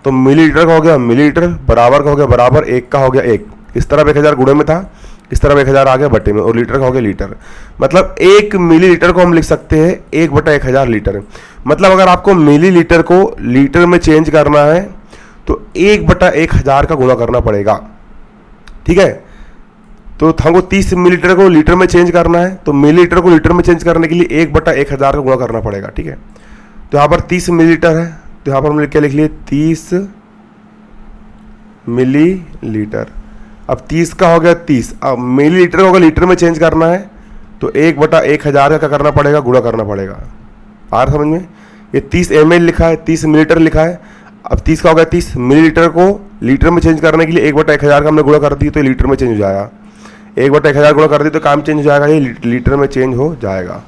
तो मिलीलीटर का हो गया मिलीलीटर, बराबर का हो गया बराबर, 1 का हो गया 1। इस तरफ 1000 गुणे में था, इस तरफ 1000 आ गया बटे में, और लीटर का हो गया लीटर। मतलब 1 मिलीलीटर को हम लिख सकते हैं 1/1000 लीटर। मतलब अगर आपको मिलीलीटर को लीटर में चेंज करना है तो 1/1000 का गुणा करना पड़ेगा। ठीक है, तो हमको 30 मिलीलीटर को लीटर में चेंज करना है, तो मिलीलीटर को लीटर में चेंज करने के लिए 1/1000 का गुणा करना पड़ेगा। ठीक है, तो यहाँ पर 30 मिलीलीटर है, तो यहाँ पर हमने क्या लिख लिए? 30 मिलीलीटर। अब 30 का हो गया 30, अब मिलीलीटर को अगर लीटर में चेंज करना है तो 1/1000 का क्या करना पड़ेगा, गुणा करना पड़ेगा। आ रहा समझ में? ये 30 ml लिखा है, 30 मिलीलीटर लिखा है। अब 30 का हो गया 30, मिलीलीटर को लीटर में चेंज करने के लिए 1/1000 का हमने गुणा कर दी तो लीटर में चेंज हो जाएगा। 1/1000 गुणा कर दी तो काम चेंज हो जाएगा, ये लीटर में चेंज हो जाएगा।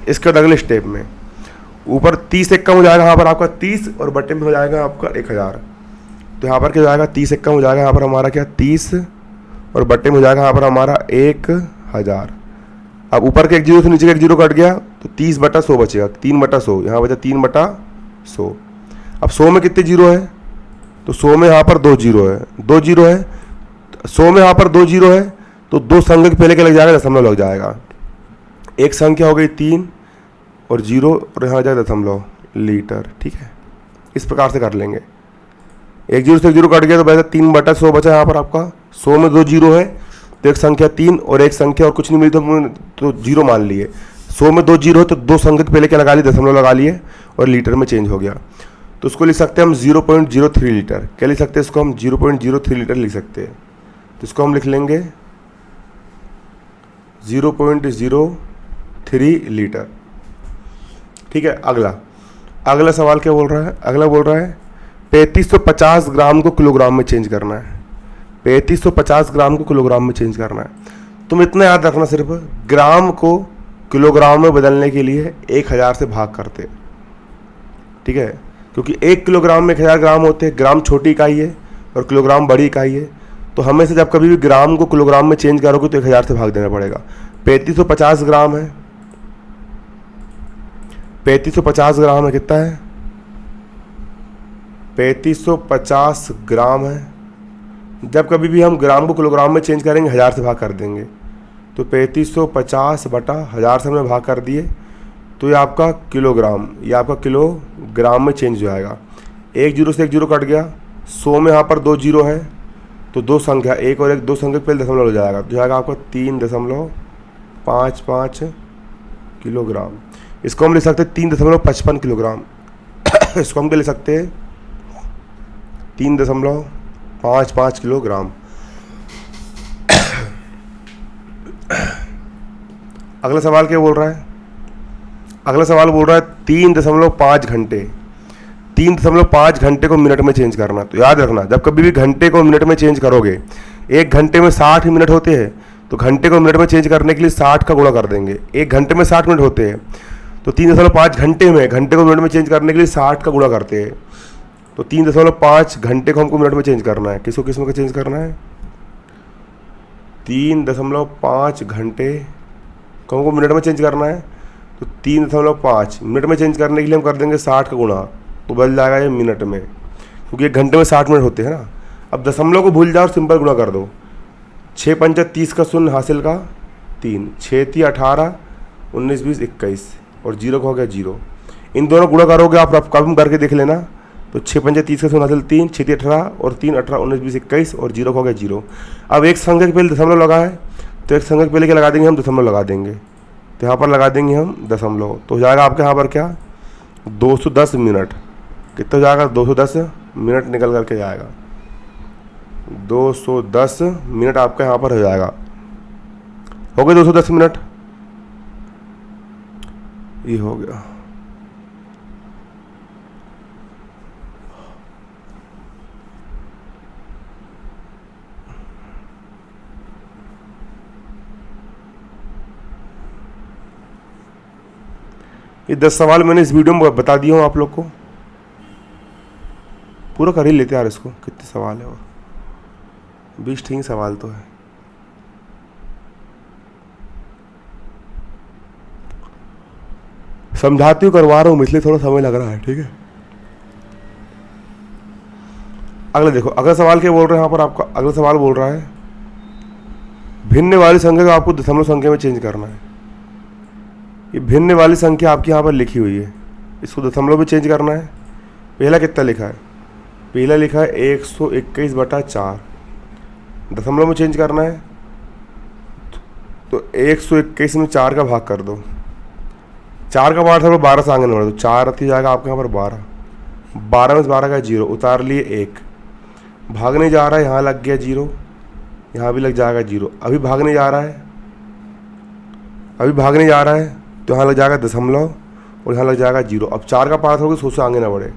इसके बाद अगले स्टेप में ऊपर 30 एक कम हो जाएगा, यहाँ पर आपका 30 और बटे में हो जाएगा आपका 1000। तो यहाँ पर क्या हो जाएगा, 30 एक कम हो जाएगा, यहाँ पर हमारा क्या 30 और बटे में हो जाएगा यहाँ पर हमारा 1000। अब ऊपर के एक जीरो से नीचे का एक जीरो कट गया तो 30/100 बचेगा, 3/100, यहाँ बचा 3/100। अब 100 में कितने जीरो है, तो 100 में यहाँ पर 2 जीरो है, 2 जीरो है। 100 में यहाँ पर 2 जीरो है तो 2 संख्या पहले क्या लग जाएगा, दशमलव लग जाएगा। एक संख्या हो गई 3 और 0 और यहाँ आ जाएगा दशमलव लीटर। ठीक है, इस प्रकार से कर लेंगे। एक जीरो से एक जीरो कट गया तो वैसे 3/100 बचा यहाँ पर आपका। 100 में 2 जीरो है तो एक संख्या 3 और एक संख्या और कुछ नहीं मिली तो जीरो मान लिए। 100 में 2 जीरो है तो 2 संख्या पहले क्या लगा लिए, दशमलव लगा लिए और लीटर में चेंज हो गया। तो उसको लिख सकते हैं हम 0.03 लीटर। क्या लिख सकते हैं इसको हम, 0.03 लीटर लिख सकते हैं। तो इसको हम लिख लेंगे 0.03 लीटर। ठीक है, अगला सवाल क्या बोल रहा है, अगला बोल रहा है 3550 ग्राम को किलोग्राम में चेंज करना है। 3550 ग्राम को किलोग्राम में चेंज करना है। तुम इतना याद रखना, सिर्फ ग्राम को किलोग्राम में बदलने के लिए 1000 से भाग करते। ठीक है, क्योंकि 1 किलोग्राम में 1000 ग्राम होते हैं। ग्राम छोटी इकाई है और किलोग्राम बड़ी इकाई है। तो हमें से जब कभी भी ग्राम को किलोग्राम में चेंज करोगे तो 1000 से भाग देना पड़ेगा। 3550 ग्राम है, 3550 ग्राम है, कितना है 3550 ग्राम है। जब कभी भी हम ग्राम को किलोग्राम में चेंज करेंगे 1000 से भाग कर देंगे। तो 3550/1000 से हमने भाग कर दिए तो ये आपका किलोग्राम, ये आपका किलोग्राम में चेंज हो जाएगा। एक जीरो से एक जीरो कट गया। 100 में यहाँ पर 2 जीरो है तो 2 संख्या, एक और एक 2 संख्या पहले दशमलव हो जाएगा, तो जाएगा आपका 3.55 किलोग्राम। इसको हम ले सकते हैं 3.55 किलोग्राम। इसको हम क्या ले सकते हैं 3.55 किलोग्राम। अगला सवाल क्या बोल रहा है, अगला सवाल बोल रहा है 3.5 घंटे। 3.5 घंटे को मिनट में चेंज करना। तो याद रखना, जब कभी भी घंटे को मिनट में चेंज करोगे, 1 घंटे में 60 मिनट होते हैं तो घंटे को मिनट में चेंज करने के लिए 60 का गुणा कर देंगे। 1 घंटे में 60 मिनट होते हैं तो 3.5 घंटे में घंटे को मिनट में चेंज करने के लिए 60 का गुणा करते हैं। तो 3.5 घंटे को हमको मिनट में चेंज करना है। किसको किस में चेंज करना है, 3.5 घंटे को हमको मिनट में चेंज करना है। तो 3.5 मिनट में चेंज करने के लिए हम कर देंगे 60 का गुणा, तो बदल जाएगा ये मिनट में, क्योंकि 1 घंटे में 60 मिनट होते हैं ना। अब दशमलव को भूल जाओ और सिंपल गुणा कर दो। 6 पंचा 30 का 0 हासिल का 3, 6 3 18, 19 20 21 और 0 का हो गया 0। इन दोनों गुणा करोगे आप कम करके देख लेना। तो 6 पंचा 30 का 0 हासिल 3, 6 3 18 और 3 18 19 20 21 और 0 का हो गया 0। अब एक संख्या के पहले दशमलव लगा है तो एक संख्या के पहले क्या लगा देंगे हम, दशमलव लगा देंगे। तो यहाँ पर लगा देंगे हम दशमलव, तो हो जाएगा आपके यहाँ पर क्या 210 मिनट। कितना हो जाएगा, 210 मिनट निकल करके जाएगा। 210 मिनट आपका यहाँ पर हो जाएगा। हो गए 210 मिनट, ये हो गया। ये 10 सवाल मैंने इस वीडियो में बता दिया हूँ आप लोग को। पूरा कर ही लेते यार इसको। कितने सवाल है, और 20 ठीक सवाल तो है। समझाती हूँ, करवा रहा हूँ, इसलिए थोड़ा समय लग रहा है। ठीक है, अगला देखो, अगला सवाल क्या बोल रहे हैं यहाँ पर आपका। अगला सवाल बोल रहा है भिन्न वाली संख्या को आपको दशमलव संख्या में चेंज करना है। ये भिन्न वाली संख्या आपकी यहाँ पर लिखी हुई है, इसको दशमलव में चेंज करना है। पहला कितना लिखा है, पहला लिखा है 121/4। दशमलव में चेंज करना है तो 121 में 4 का भाग कर दो। 4 का भाग 12 से आगे बढ़ दो, 4 अति जाएगा आपके यहाँ पर 12। 12 में 12 का 0 उतार लिए 1, भाग नहीं जा रहा है, यहाँ लग गया 0। यहाँ भी लग जाएगा 0। अभी भागने जा रहा है, अभी भागने जा रहा है, तो यहाँ लग जाएगा दशमलव और यहाँ लग जाएगा 0। अब 4 का पारा थोड़ा सोचो आगे ना बढ़े।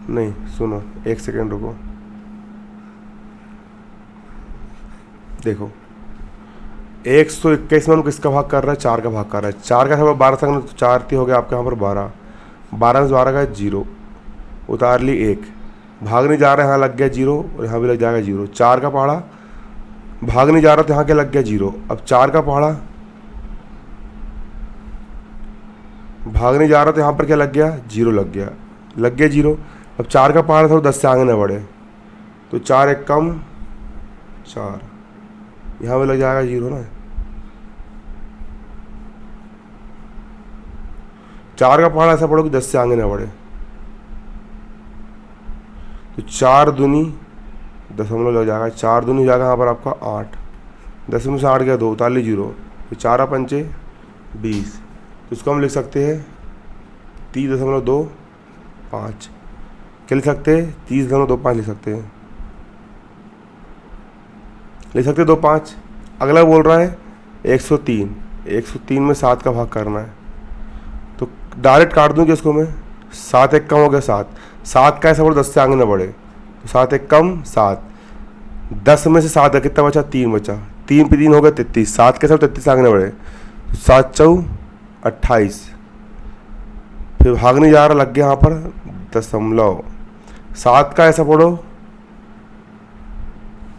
नहीं सुनो, 1 सेकेंड रुको, देखो 121 में किसका भाग कर रहा है, 4 का भाग कर रहा है। 4 का सब 12 तक, तो 4 हो गया आपके यहाँ पर 12, 12 में 12 का 0, उतार ली 1, भागने जा रहा है, यहाँ लग गया 0 और यहाँ भी लग जाएगा 0। 4 का पहाड़ा भागने जा रहा तो यहाँ क्या लग गया 0। अब 4 का पहाड़ा भागने जा रहा तो यहाँ पर क्या लग गया 0, लग गया 0। अब 4 का पहाड़ा थोड़ा 10 से आगे ना बढ़े, तो 4 एक कम 4, यहाँ पे लग जाएगा 0 ना। 4 का पहाड़ा ऐसा पढ़ो कि 10 से आगे ना बढ़े, तो 4 दूनी दशमलव लग जाएगा, 4 दूनी हो जाएगा यहाँ पर आपका 8, 10 में से 8 गया 2, उतार ली 0, तो 4 पंचे 20, तो इसको हम लिख सकते हैं 30.25। क्या लिख सकते हैं, 30.25 लिख सकते हैं, 25। अगला बोल रहा है 103, 103 में 7 का भाग करना है, तो डायरेक्ट काट दूँ कि इसको मैं, 7 एक कम हो गया 7, 7 का ऐसा बोलो 10 से आगे ना बढ़े, तो 7 एक कम 7, 10 में से 7 है कितना बचा, 3 बचा, 3 पे 3 हो गया 33, 7 के साथ 33 आगे ना बढ़े, तो 7 चौ 28, फिर भागने जा रहा लग गया यहाँ पर दशमलव, 7 का ऐसा पढ़ो,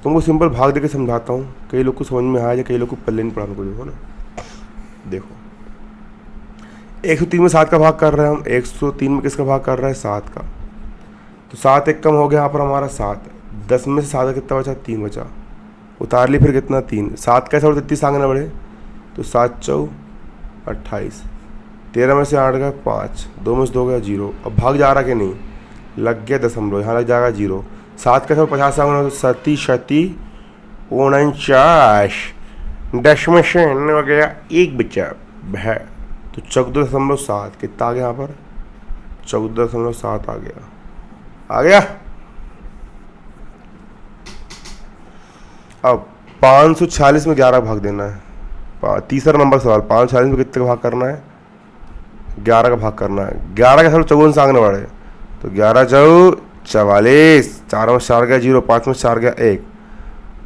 तुमको सिंपल भाग देके समझाता हूँ, कई लोग को समझ में आया, कई लोग को पल्ले नहीं पढ़ाने को, देखो ना, देखो 103 में 7 का भाग कर रहे हैं हम, 103 में किसका भाग कर रहा है, 7 का, तो 7 एक कम हो गया यहाँ पर हमारा 7, 10 में से 7 का कितना बचा, 3 बचा, उतार ली फिर कितना 3, 7 का ऐसा और 33 आगे ना बढ़े, तो 7 चौ 28, 13 में से 8 गया 5, 2 में से 2 गया 0। अब भाग जा रहा कि नहीं, लग गया दशमलव, यहाँ लग जाएगा 0, 7 का 50 आगे, 37 शती 49, 10 में से हो गया 1 बचा है, तो 14.7 कितना आ गया यहाँ पर, 14.7 आ गया। अब 546 में 11 भाग देना है, तीसरा नंबर सवाल, 546 में कितने का भाग करना है, 11 का भाग करना है। 11 का सवाल 54 से आगे बढ़े, तो 11 चौ 44, 4 में 4 गया 0, 5 में 4 गया 1,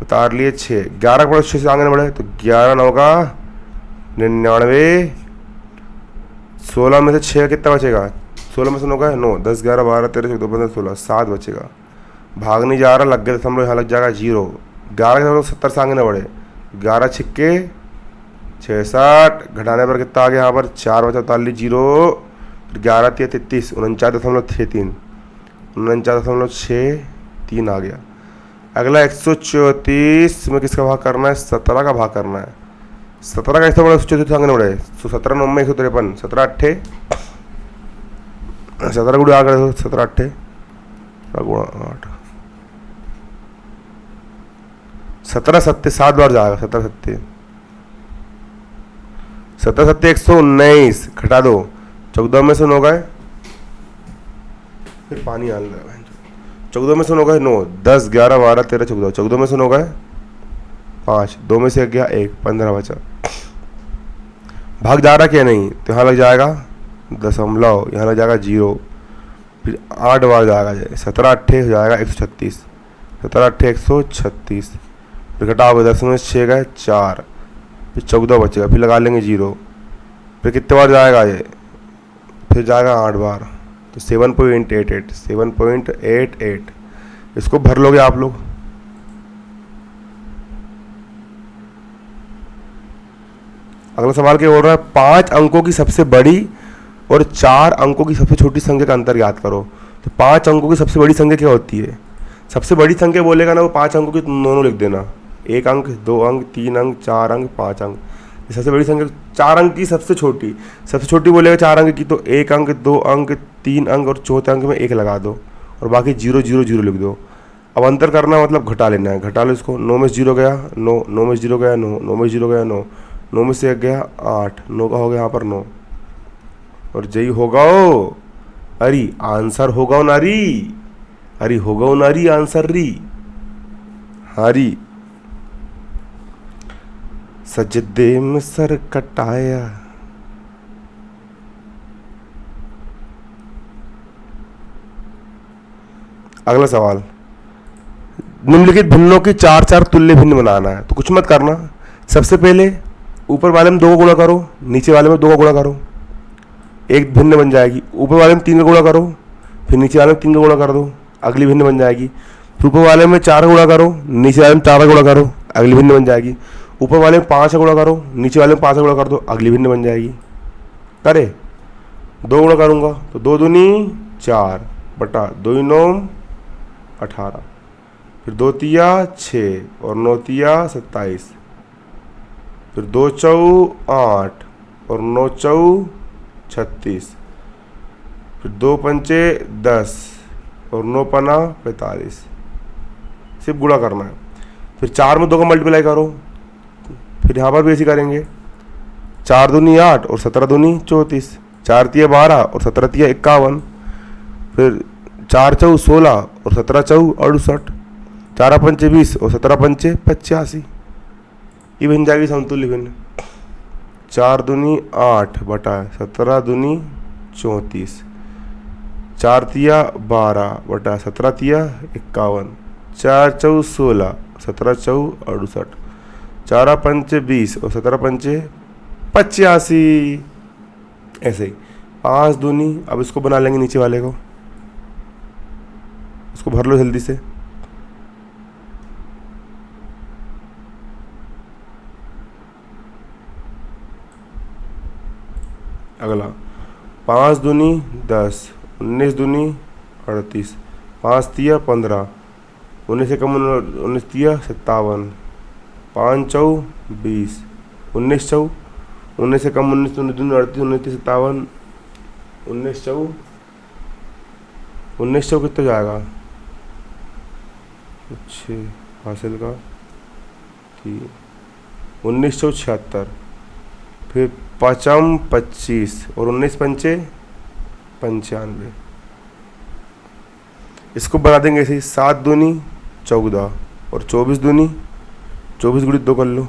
उतार लिए 6, 11 का 6 से आगे न बढ़े, तो 11 9 का 99, 16 में से 6 कितना बचेगा, 16 में से 9 का 9, 10 11 12 13 14 15 16, 7 बचेगा। भागने जा रहा लग गया दशमलव, यहाँ लग जाएगा 0, 11 का 70 से आगे न बढ़े, 11 छिक्के 66, घटाने पर कितना आ गया यहाँ पर 4 बचा, उतार ली 0, 11 33, 49.63, 49.63 आ गया। अगला 134 में किसका भाग करना है, 17 का भाग करना है। 17 का ऐसा बड़ा 134 आगे बढ़े, तो 17 9 में 153, 17 अट्ठे 17 गुड़ा आगे 17 अट्ठे 8, 17 सत्ते 7 बार जाएगा, 17 सत्ते 119, घटा दो, 14 में से 9 गए, फिर पानी आने लगा, 14 में से 9 गए 9, 10 11 12 13 14, 14 में से 9 गए 5, 2 में से गया 1, 15 बचा। भाग जा रहा क्या नहीं, तो यहाँ लग जाएगा दशमलव, यहाँ लग जाएगा 0, फिर 8 बार जाएगा, 17 अट्ठे हो जाएगा 136, 17 अट्ठे 136, फिर घटाओगे 10 में 6 गए 4, फिर 14 बचेगा, फिर लगा लेंगे 0, फिर कितने बार जाएगा ये, फिर जाएगा 8 बार, तो 7.88, 7.88, इसको भर लोगे आप लोग। अगला सवाल क्या बोल रहा है, 5 अंकों की सबसे बड़ी और 4 अंकों की सबसे छोटी संख्या का अंतर ज्ञात करो। तो 5 अंकों की सबसे बड़ी संख्या क्या होती है, सबसे बड़ी संख्या बोलेगा ना वो 5 अंकों की दोनों लिख देना, 1 अंक 2 अंक 3 अंक 4 अंक 5 अंक। सबसे बड़ी संख्या 4 अंक की सबसे छोटी बोलेगा 4 अंक की, तो 1 अंक 2 अंक 3 अंक और चौथे अंक में 1 लगा दो और बाकी 0 0 0 लिख दो। अब अंतर करना मतलब घटा लेना है, घटा लो इसको, 9 में 0 गया 9, 9 में 0 गया 9, 9 में 0 गया 9, 9 में से 1 गया 8, 9 का हो गया यहाँ पर 9, और जई होगा अरे आंसर होगा नारी, अरे होगा नारी आंसर री। हारी सजदे में सर कटाया। अगला सवाल, निम्नलिखित भिन्नों की चार चार तुल्य भिन्न बनाना है। तो कुछ मत करना, सबसे पहले ऊपर वाले में 2 को गुणा करो, नीचे वाले में 2 को गुणा करो, एक भिन्न बन जाएगी। ऊपर वाले में 3 का गुणा करो, फिर नीचे वाले में 3 का गुणा कर दो, अगली भिन्न बन जाएगी। फिर ऊपर वाले में 4 का गुणा करो, नीचे वाले में 4 का गुणा करो, अगली भिन्न बन जाएगी। ऊपर वाले में 5 का गुणा करो, नीचे वाले में 5 का गुणा कर दो, अगली भिन्न बन जाएगी। करे 2 गुणा करूँगा तो 2 दूनी 4 बटा 2 9 18, फिर 2 तिया 6 और 9 तिया 27, फिर 2 चौ 8 और 9 चौ 36, फिर 2 पंचे 10 और 9 पना 45। सिर्फ गुणा करना है। फिर 4 में 2 का मल्टीप्लाई करो, फिर यहाँ पर भी ऐसे करेंगे। 4 दूनी 8 और 17 दूनी 34, 4 तिया 12 और 17 तिया 51, फिर 4 चौ 16 और 17 चौ 68, 4 पंचे 20 और 17 पंचे 85। ये बन जाएगी समतुल्य भिन्न। 4 दूनी 8 बटा 17 दूनी 34, 4 तिया 12 बटा 17 तिया 51, 4 चौ 16 17 चौ 68, 4 पंचे 20 और 17 पंचे 85। ऐसे ही 5 दूनी, अब इसको बना लेंगे नीचे वाले को, इसको भर लो जल्दी से। अगला 5 दूनी 10, 19 दूनी 38, 5 तिया 15, 19 से कम 19 तिया 57, 5 चौ 20, 19 चौ 19 से कम 19 19 दूनी 38, 19 तिया 57, 19 चौ कितना जाएगा? अच्छे हासिल का 19 चौ 76, फिर 5 25 और 19 पंचे 95। इसको बना देंगे ऐसे ही। 7 दूनी 14 और 24 दूनी 24 गुणित 2 कर लो,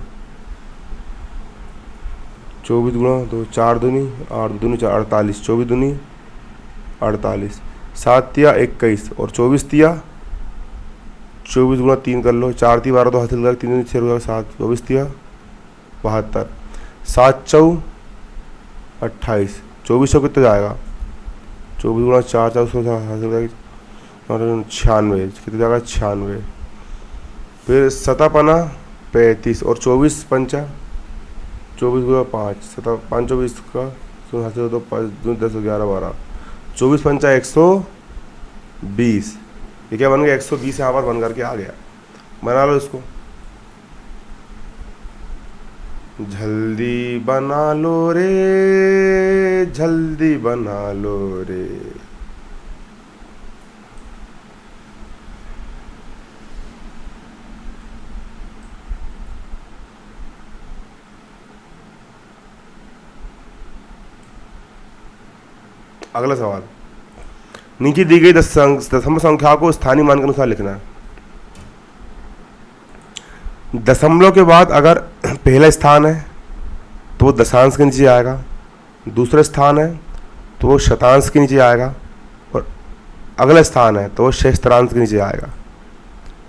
24 गुणा 2 4 दूनी 8 दूनी 4 48, 24 दूनी 48, 7 तिया 21 और 24 तिया 24 गुणा 3 कर लो, 4 तिया 12 तो हासिल कर, 3 दूनी 6 हो 7, 24 तिया 72, 7 चौ 28, 24 चौ कितना जाएगा? 24 गुणा 4 4 हासिल कर 96, कितना जाएगा? 96। फिर 7 पना 35 और 24 पंचा 24 गुणा 5 7 5 24 का हासिल तो 5 10 11 12, 24 पंचा 120। ये क्या बन गया? 120 यहाँ पर बन करके आ गया। बना लो इसको, जल्दी बना लो रे, जल्दी बना लो रे। अगला सवाल, नीचे दी गई दशमलव संख्या को स्थानीय मान के अनुसार लिखना है। दशमलव के बाद अगर पहला स्थान है तो वो दशांश के नीचे आएगा, दूसरा स्थान है तो वो शतांश के नीचे आएगा, और अगला स्थान है तो वो सहस्त्रांश के नीचे आएगा।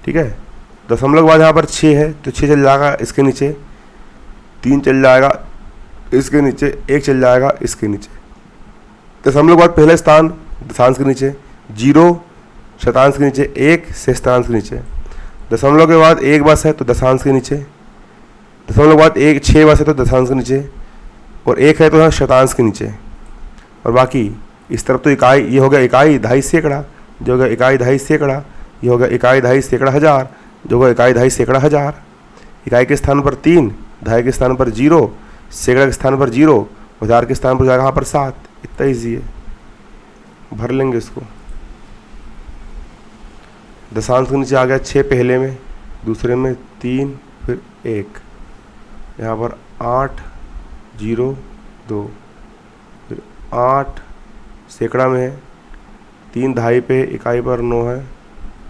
ठीक है, दशमलव के बाद यहाँ पर 6 है तो 6 चल जाएगा इसके नीचे, 3 चल जाएगा इसके नीचे, 1 चल जाएगा इसके नीचे। दशमलव के बाद पहला स्थान दशांश के नीचे, 0 शतांश के नीचे, 1 सहस्त्रांश के नीचे। दशमलव के बाद 1 बस है तो दशांश के नीचे, दशमलव के बाद 6 बस है तो दशांश के नीचे, और 1 है तो शतांश के नीचे। और बाकी इस तरफ तो इकाई, ये हो गया इकाई दहाई सैकड़ा, जो हो गया इकाई दहाई सैकड़ा, ये हो गया इकाई दहाई सैकड़ा हज़ार, जो होगा इकाई दहाई सैकड़ा हज़ार। इकाई के स्थान पर 3, दहाई के स्थान पर 0, सैकड़ा के स्थान पर 0, हज़ार के स्थान पर जाएगा यहाँ पर 7। इतना ईजी है, भर लेंगे इसको। दशांश के नीचे आ गया 6 पहले में, दूसरे में 3, फिर 1, यहाँ पर 8 0 2, फिर 8 सैकड़ा में है, 3 दहाई पे, इकाई पर 9 है,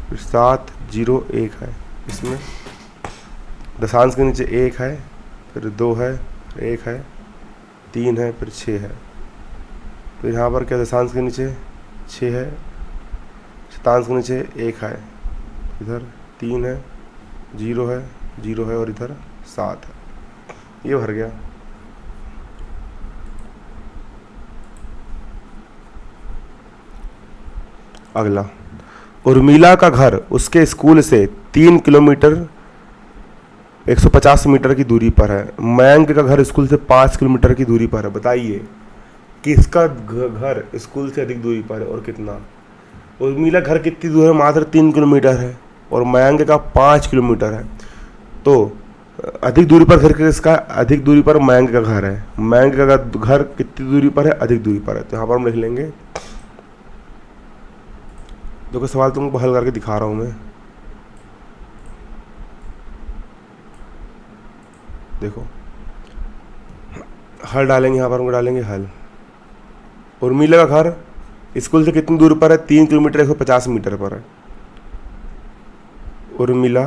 फिर 7 0 1 है, इसमें दशांश के नीचे 1 है, फिर 2 है, 1 है, 3 है, फिर 6 है। फिर यहाँ पर क्या दशांश के नीचे 6 है, शतांश के नीचे 1 है, इधर 3 है, 0 है, 0 है और इधर 7 है। ये भर गया। अगला, उर्मिला का घर उसके स्कूल से 3 किलोमीटर 150 मीटर की दूरी पर है। मयंक का घर स्कूल से 5 किलोमीटर की दूरी पर है। बताइए किसका घर स्कूल से अधिक दूरी पर है और कितना। उर्मिला घर कितनी दूर है, मात्र 3 किलोमीटर है और मयंक का 5 किलोमीटर है। तो अधिक दूरी पर घर किसका, अधिक दूरी पर मयंक का घर है। मयंक का घर कितनी दूरी पर है, अधिक दूरी पर है। तो यहाँ पर हम लिख लेंगे, देखो सवाल तुमको हल करके दिखा रहा हूँ मैं। देखो हल डालेंगे, यहाँ पर हम डालेंगे हल। उर्मिला का घर स्कूल से कितनी दूर पर है, 3 किलोमीटर 150 मीटर पर है। उर्मिला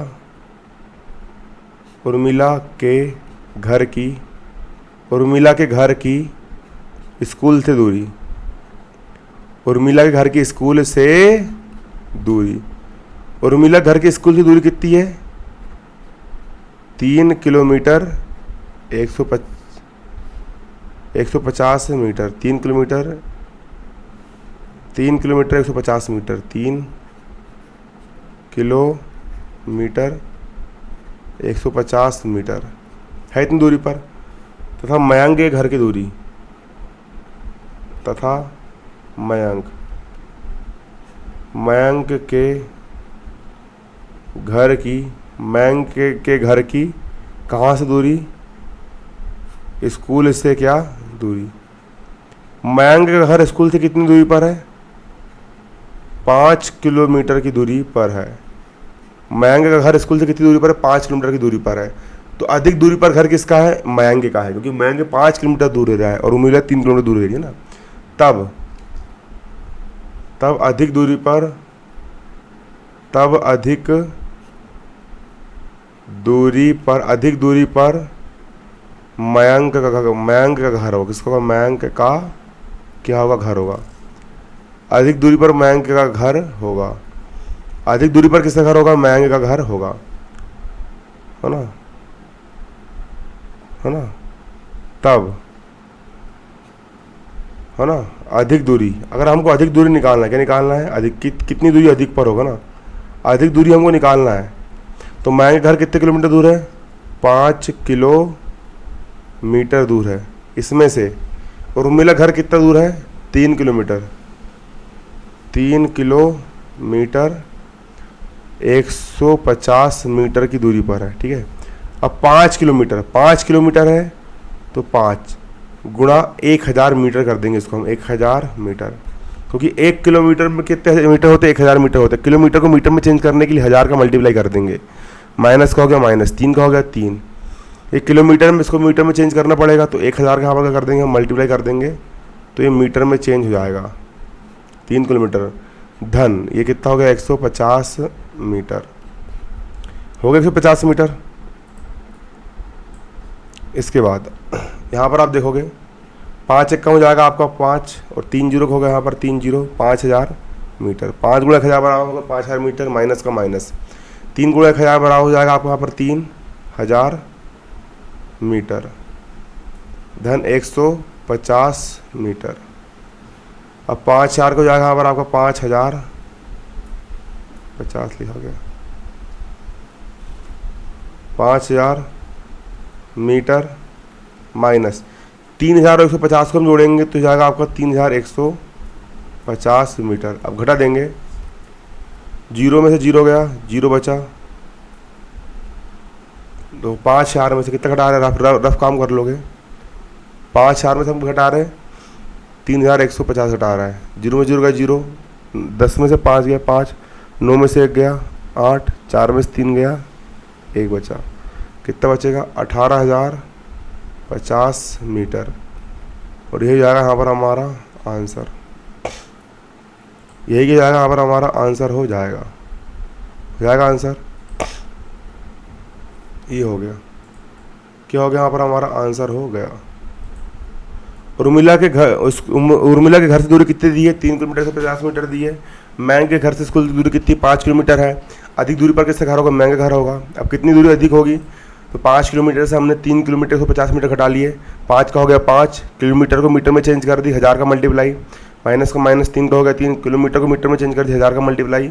के घर की स्कूल से दूरी, उर्मिला के घर की स्कूल से दूरी, उर्मिला घर की स्कूल से दूरी कितनी है, 3 kilometre 150 metre. 3 kilometre 150 metre, 3 kilometre 150 metre है इतनी दूरी पर। तथा मयंक के घर की दूरी, तथा मयंक के घर की कहाँ से दूरी, स्कूल से क्या दूरी। मयंक का घर स्कूल से कितनी दूरी पर है, 5 किलोमीटर की दूरी पर है। मयंक का घर स्कूल से कितनी दूरी पर है, 5 किलोमीटर की दूरी पर है। तो अधिक दूरी पर घर किसका है, मयंक का है, क्योंकि मयंक 5 किलोमीटर दूर रह रहा है और उर्मिला 3 किलोमीटर दूर रह रही है ना। तब अधिक दूरी पर मयंक का घर होगा। किसका होगा, मयंक का क्या होगा, घर होगा। अधिक दूरी पर मयंक का घर होगा। अधिक दूरी पर किसका घर होगा, मयंक का घर होगा, है ना। तब है ना, अधिक दूरी, अगर हमको अधिक दूरी निकालना है, क्या निकालना है, अधिक कितनी दूरी अधिक पर होगा ना, अधिक दूरी हमको निकालना है। तो मयंक घर कितने किलोमीटर दूर है, 5 किलोमीटर दूर है इसमें से। और उर्मिला घर कितना दूर है, 3 किलोमीटर 150 मीटर की दूरी पर है, ठीक है। अब 5 किलोमीटर है तो 5 गुणा 1000 मीटर कर देंगे इसको हम, 1000 मीटर, क्योंकि 1 किलोमीटर में कितने मीटर होते हैं, 1000 मीटर होते हैं। किलोमीटर को मीटर में चेंज करने के लिए 1000 का मल्टीप्लाई कर देंगे। माइनस का हो गया माइनस, 3 का हो गया 3। 1 किलोमीटर में इसको मीटर में चेंज करना पड़ेगा, तो 1000 का यहाँ पर कर देंगे हम, मल्टीप्लाई कर देंगे तो ये मीटर में चेंज हो जाएगा। 3 किलोमीटर धन ये कितना हो गया, 150 मीटर हो गया, 150 मीटर। इसके बाद यहाँ पर आप देखोगे 5 1 हो जाएगा आपका 5 और 3 जीरो हो गया यहाँ पर 3 0, 5000 मीटर। 5 गुणा 1000 बराबर होगा 5000 मीटर, माइनस का माइनस। 3 गुणा 1000 बराबर हो जाएगा आपको यहाँ पर 3000 मीटर धन 150 मीटर। अब 5 4 को जाएगा यहाँ पर आपका 5050 लिखा गया, 5000 मीटर माइनस 3150 को हम जोड़ेंगे तो जाएगा आपका 3150 मीटर। अब घटा देंगे, 0 में से 0 गया, 0 बचा, तो 5 4 में से कितना घटा रहे हैं, रफ काम कर लोगे। 5 4 में से हम घटा रहे हैं 3150 घटा रहा है। 0 में 0 गया 0, 10 में से 5 गया 5, 9 में से 1 गया 8, 4 में से 3 गया 1 बचा, कितना बचेगा 18050 मीटर। और यही जाएगा यहाँ पर हमारा आंसर, यही जाएगा यहाँ पर हमारा आंसर हो जाएगा। जाएगा आंसर। ये हो गया, क्या हो गया यहाँ पर हमारा आंसर हो गया। उर्मिला के घर से दूरी कितनी दी है? 3 किलोमीटर से 50 मीटर दी है। मैंग के घर से स्कूल की दूरी कितनी? 5 किलोमीटर है। अधिक दूरी पर किसका घर होगा? मैंग का घर होगा। अब कितनी दूरी अधिक होगी? तो 5 किलोमीटर से हमने 3 किलोमीटर को 50 मीटर घटा लिए, 5 का हो गया 5 किलोमीटर को मीटर में चेंज कर दी, 1000 का मल्टीप्लाई, माइनस का माइनस 3 का हो गया 3 किलोमीटर को मीटर में चेंज कर दी, 1000 का मल्टीप्लाई,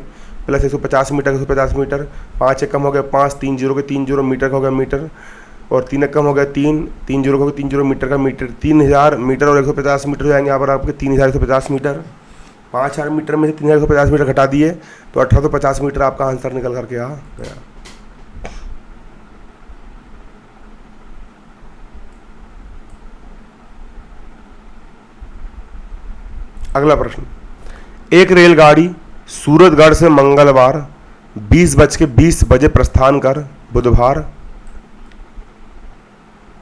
प्लस 150 मीटर 150 मीटर, 5 एक कम हो गया 5, 3 जीरो के 3 जीरो, मीटर का हो गया मीटर, और 3 एक कम हो गया 3, 3 जीरो का 3 जीरो, मीटर का मीटर, 3000 मीटर और 150 मीटर हो जाएंगे यहाँ पर आपके 3150 मीटर। 5000 मीटर में से 3150 मीटर घटा दिए तो 1850 मीटर आपका आंसर निकल करके आ गया। अगला प्रश्न, एक रेलगाड़ी सूरतगढ़ से मंगलवार 20:20 बजे प्रस्थान कर बुधवार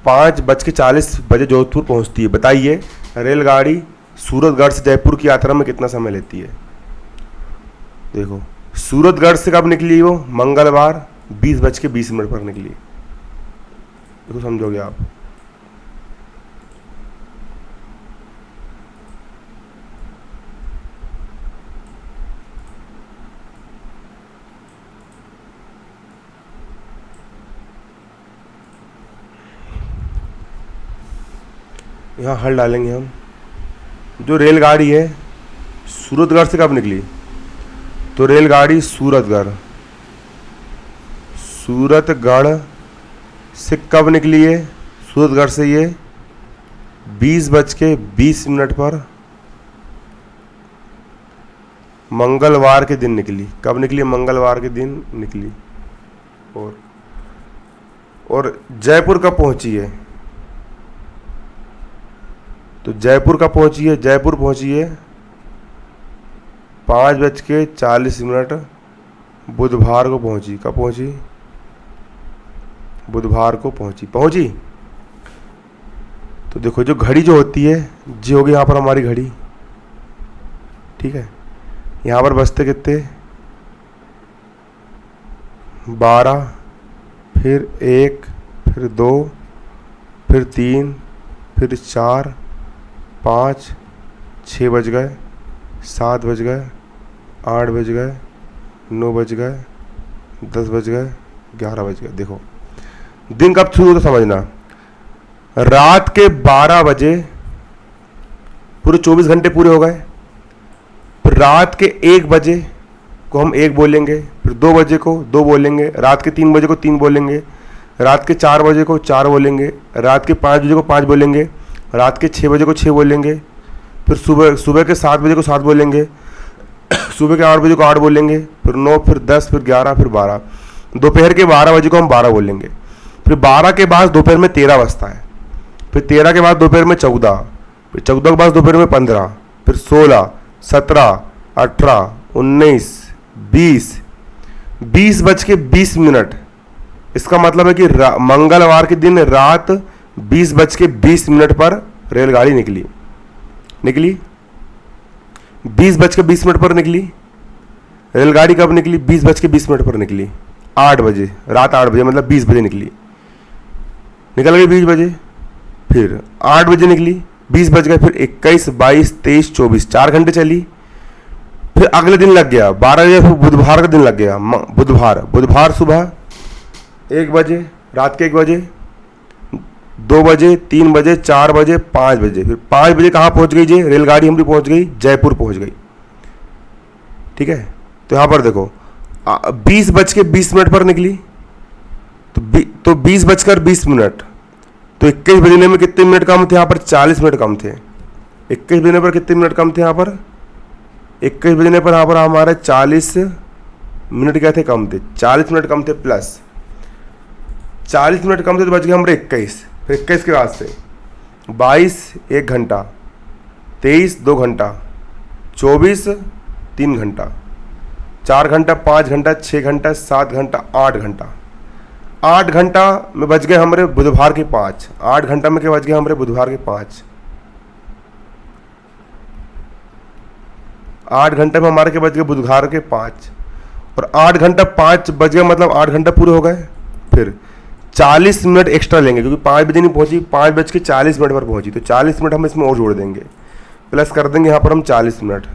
5:40 बजे जोधपुर पहुंचती है। बताइए रेलगाड़ी सूरतगढ़ से जयपुर की यात्रा में कितना समय लेती है? देखो सूरतगढ़ से कब निकली वो? मंगलवार 20:20 पर निकली। देखो समझोगे आप। यहाँ हल डालेंगे हम। जो रेलगाड़ी है सूरतगढ़ से कब निकली? तो रेलगाड़ी सूरतगढ़ से कब निकली है? सूरतगढ़ से ये 20:20 पर मंगलवार के दिन निकली। कब निकली? मंगलवार के दिन निकली। और जयपुर कब पहुंची है? तो जयपुर कब पहुंची है? जयपुर पहुंची है 5:40 बुधवार को पहुंची। कब पहुंची? बुधवार को पहुंची। तो देखो जो घड़ी जो होती है जी होगी यहाँ पर हमारी घड़ी, ठीक है। यहाँ पर बजते कितने? 12, फिर 1, फिर 2, फिर 3, फिर 4, 5, 6 बज गए, 7 बज गए, 8 बज गए, 9 बज गए, 10 बज गए, 11 बज गए। देखो दिन कब शुरू होता समझना। रात के 12 बजे पूरे 24 घंटे पूरे हो गए। फिर रात के 1 बजे को हम 1 बोलेंगे, फिर 2 बजे को 2 बोलेंगे, रात के 3 बजे को 3 बोलेंगे, रात के 4 बजे को 4 बोलेंगे, रात के 5 बजे को 5 बोलेंगे, रात के 6 बजे को 6 बोलेंगे, फिर सुबह के 7 बजे को 7 बोलेंगे, सुबह के 8 बजे को 8 बोलेंगे, फिर 9, फिर 10, फिर 11, फिर 12, दोपहर के 12 बजे को हम 12 बोलेंगे। फिर 12 के बाद दोपहर में 13 बजता है, फिर 13 के बाद दोपहर में 14, फिर 14 के बाद दोपहर में 15, फिर 16, 17, 18, 19, 20 बज के 20 मिनट। इसका मतलब है कि मंगलवार के दिन रात 20:20 पर रेलगाड़ी निकली 20:20 पर निकली। रेलगाड़ी कब निकली? 20:20 पर निकली। 8 बजे, रात 8 बजे मतलब 20 बजे निकली, निकल गई 20 बजे। फिर 8 बजे निकली, 20 बज गए, फिर 21, 22, 23, 24, 4 घंटे चली। फिर अगले दिन लग गया 12 बजे, फिर बुधवार का दिन लग गया। बुधवार सुबह 1 बजे, रात के 1 बजे, 2 बजे, 3 बजे, 4 बजे, 5 बजे। फिर 5 बजे कहाँ पहुँच गई जी? रेलगाड़ी हमारी पहुँच गई जयपुर पहुँच गई, ठीक है। तो यहाँ पर देखो 20:20 पर निकली तो 20:20, तो 21 बजने में कितने मिनट कम थे? यहाँ पर 40 मिनट कम थे। 21 बजने पर कितने मिनट कम थे? यहाँ पर 21 बजने पर यहाँ पर हमारे 40 मिनट क्या थे? कम थे। 40 मिनट कम थे, प्लस 40 मिनट कम थे तो बच गए हमारे 21। फिर 21 के बाद से 22 1 घंटा, 23 2 घंटा, 24 3 घंटा, 4 घंटा, 5 घंटा, 6 घंटा, 7 घंटा, 8 घंटा। 8 घंटा में बच गए हमारे बुधवार के 5। 8 घंटा में क्या बच गए हमारे बुधवार के 5? 8 घंटे में हमारे के बच गए बुधवार के 5। और 8 घंटा 5 बज गया मतलब 8 घंटा पूरे हो गए। फिर 40 मिनट एक्स्ट्रा लेंगे क्योंकि 5 बजे नहीं पहुंची, 5:40 पर पहुंची, तो 40 मिनट हम इसमें और जोड़ देंगे। प्लस कर देंगे यहाँ पर हम 40 मिनट,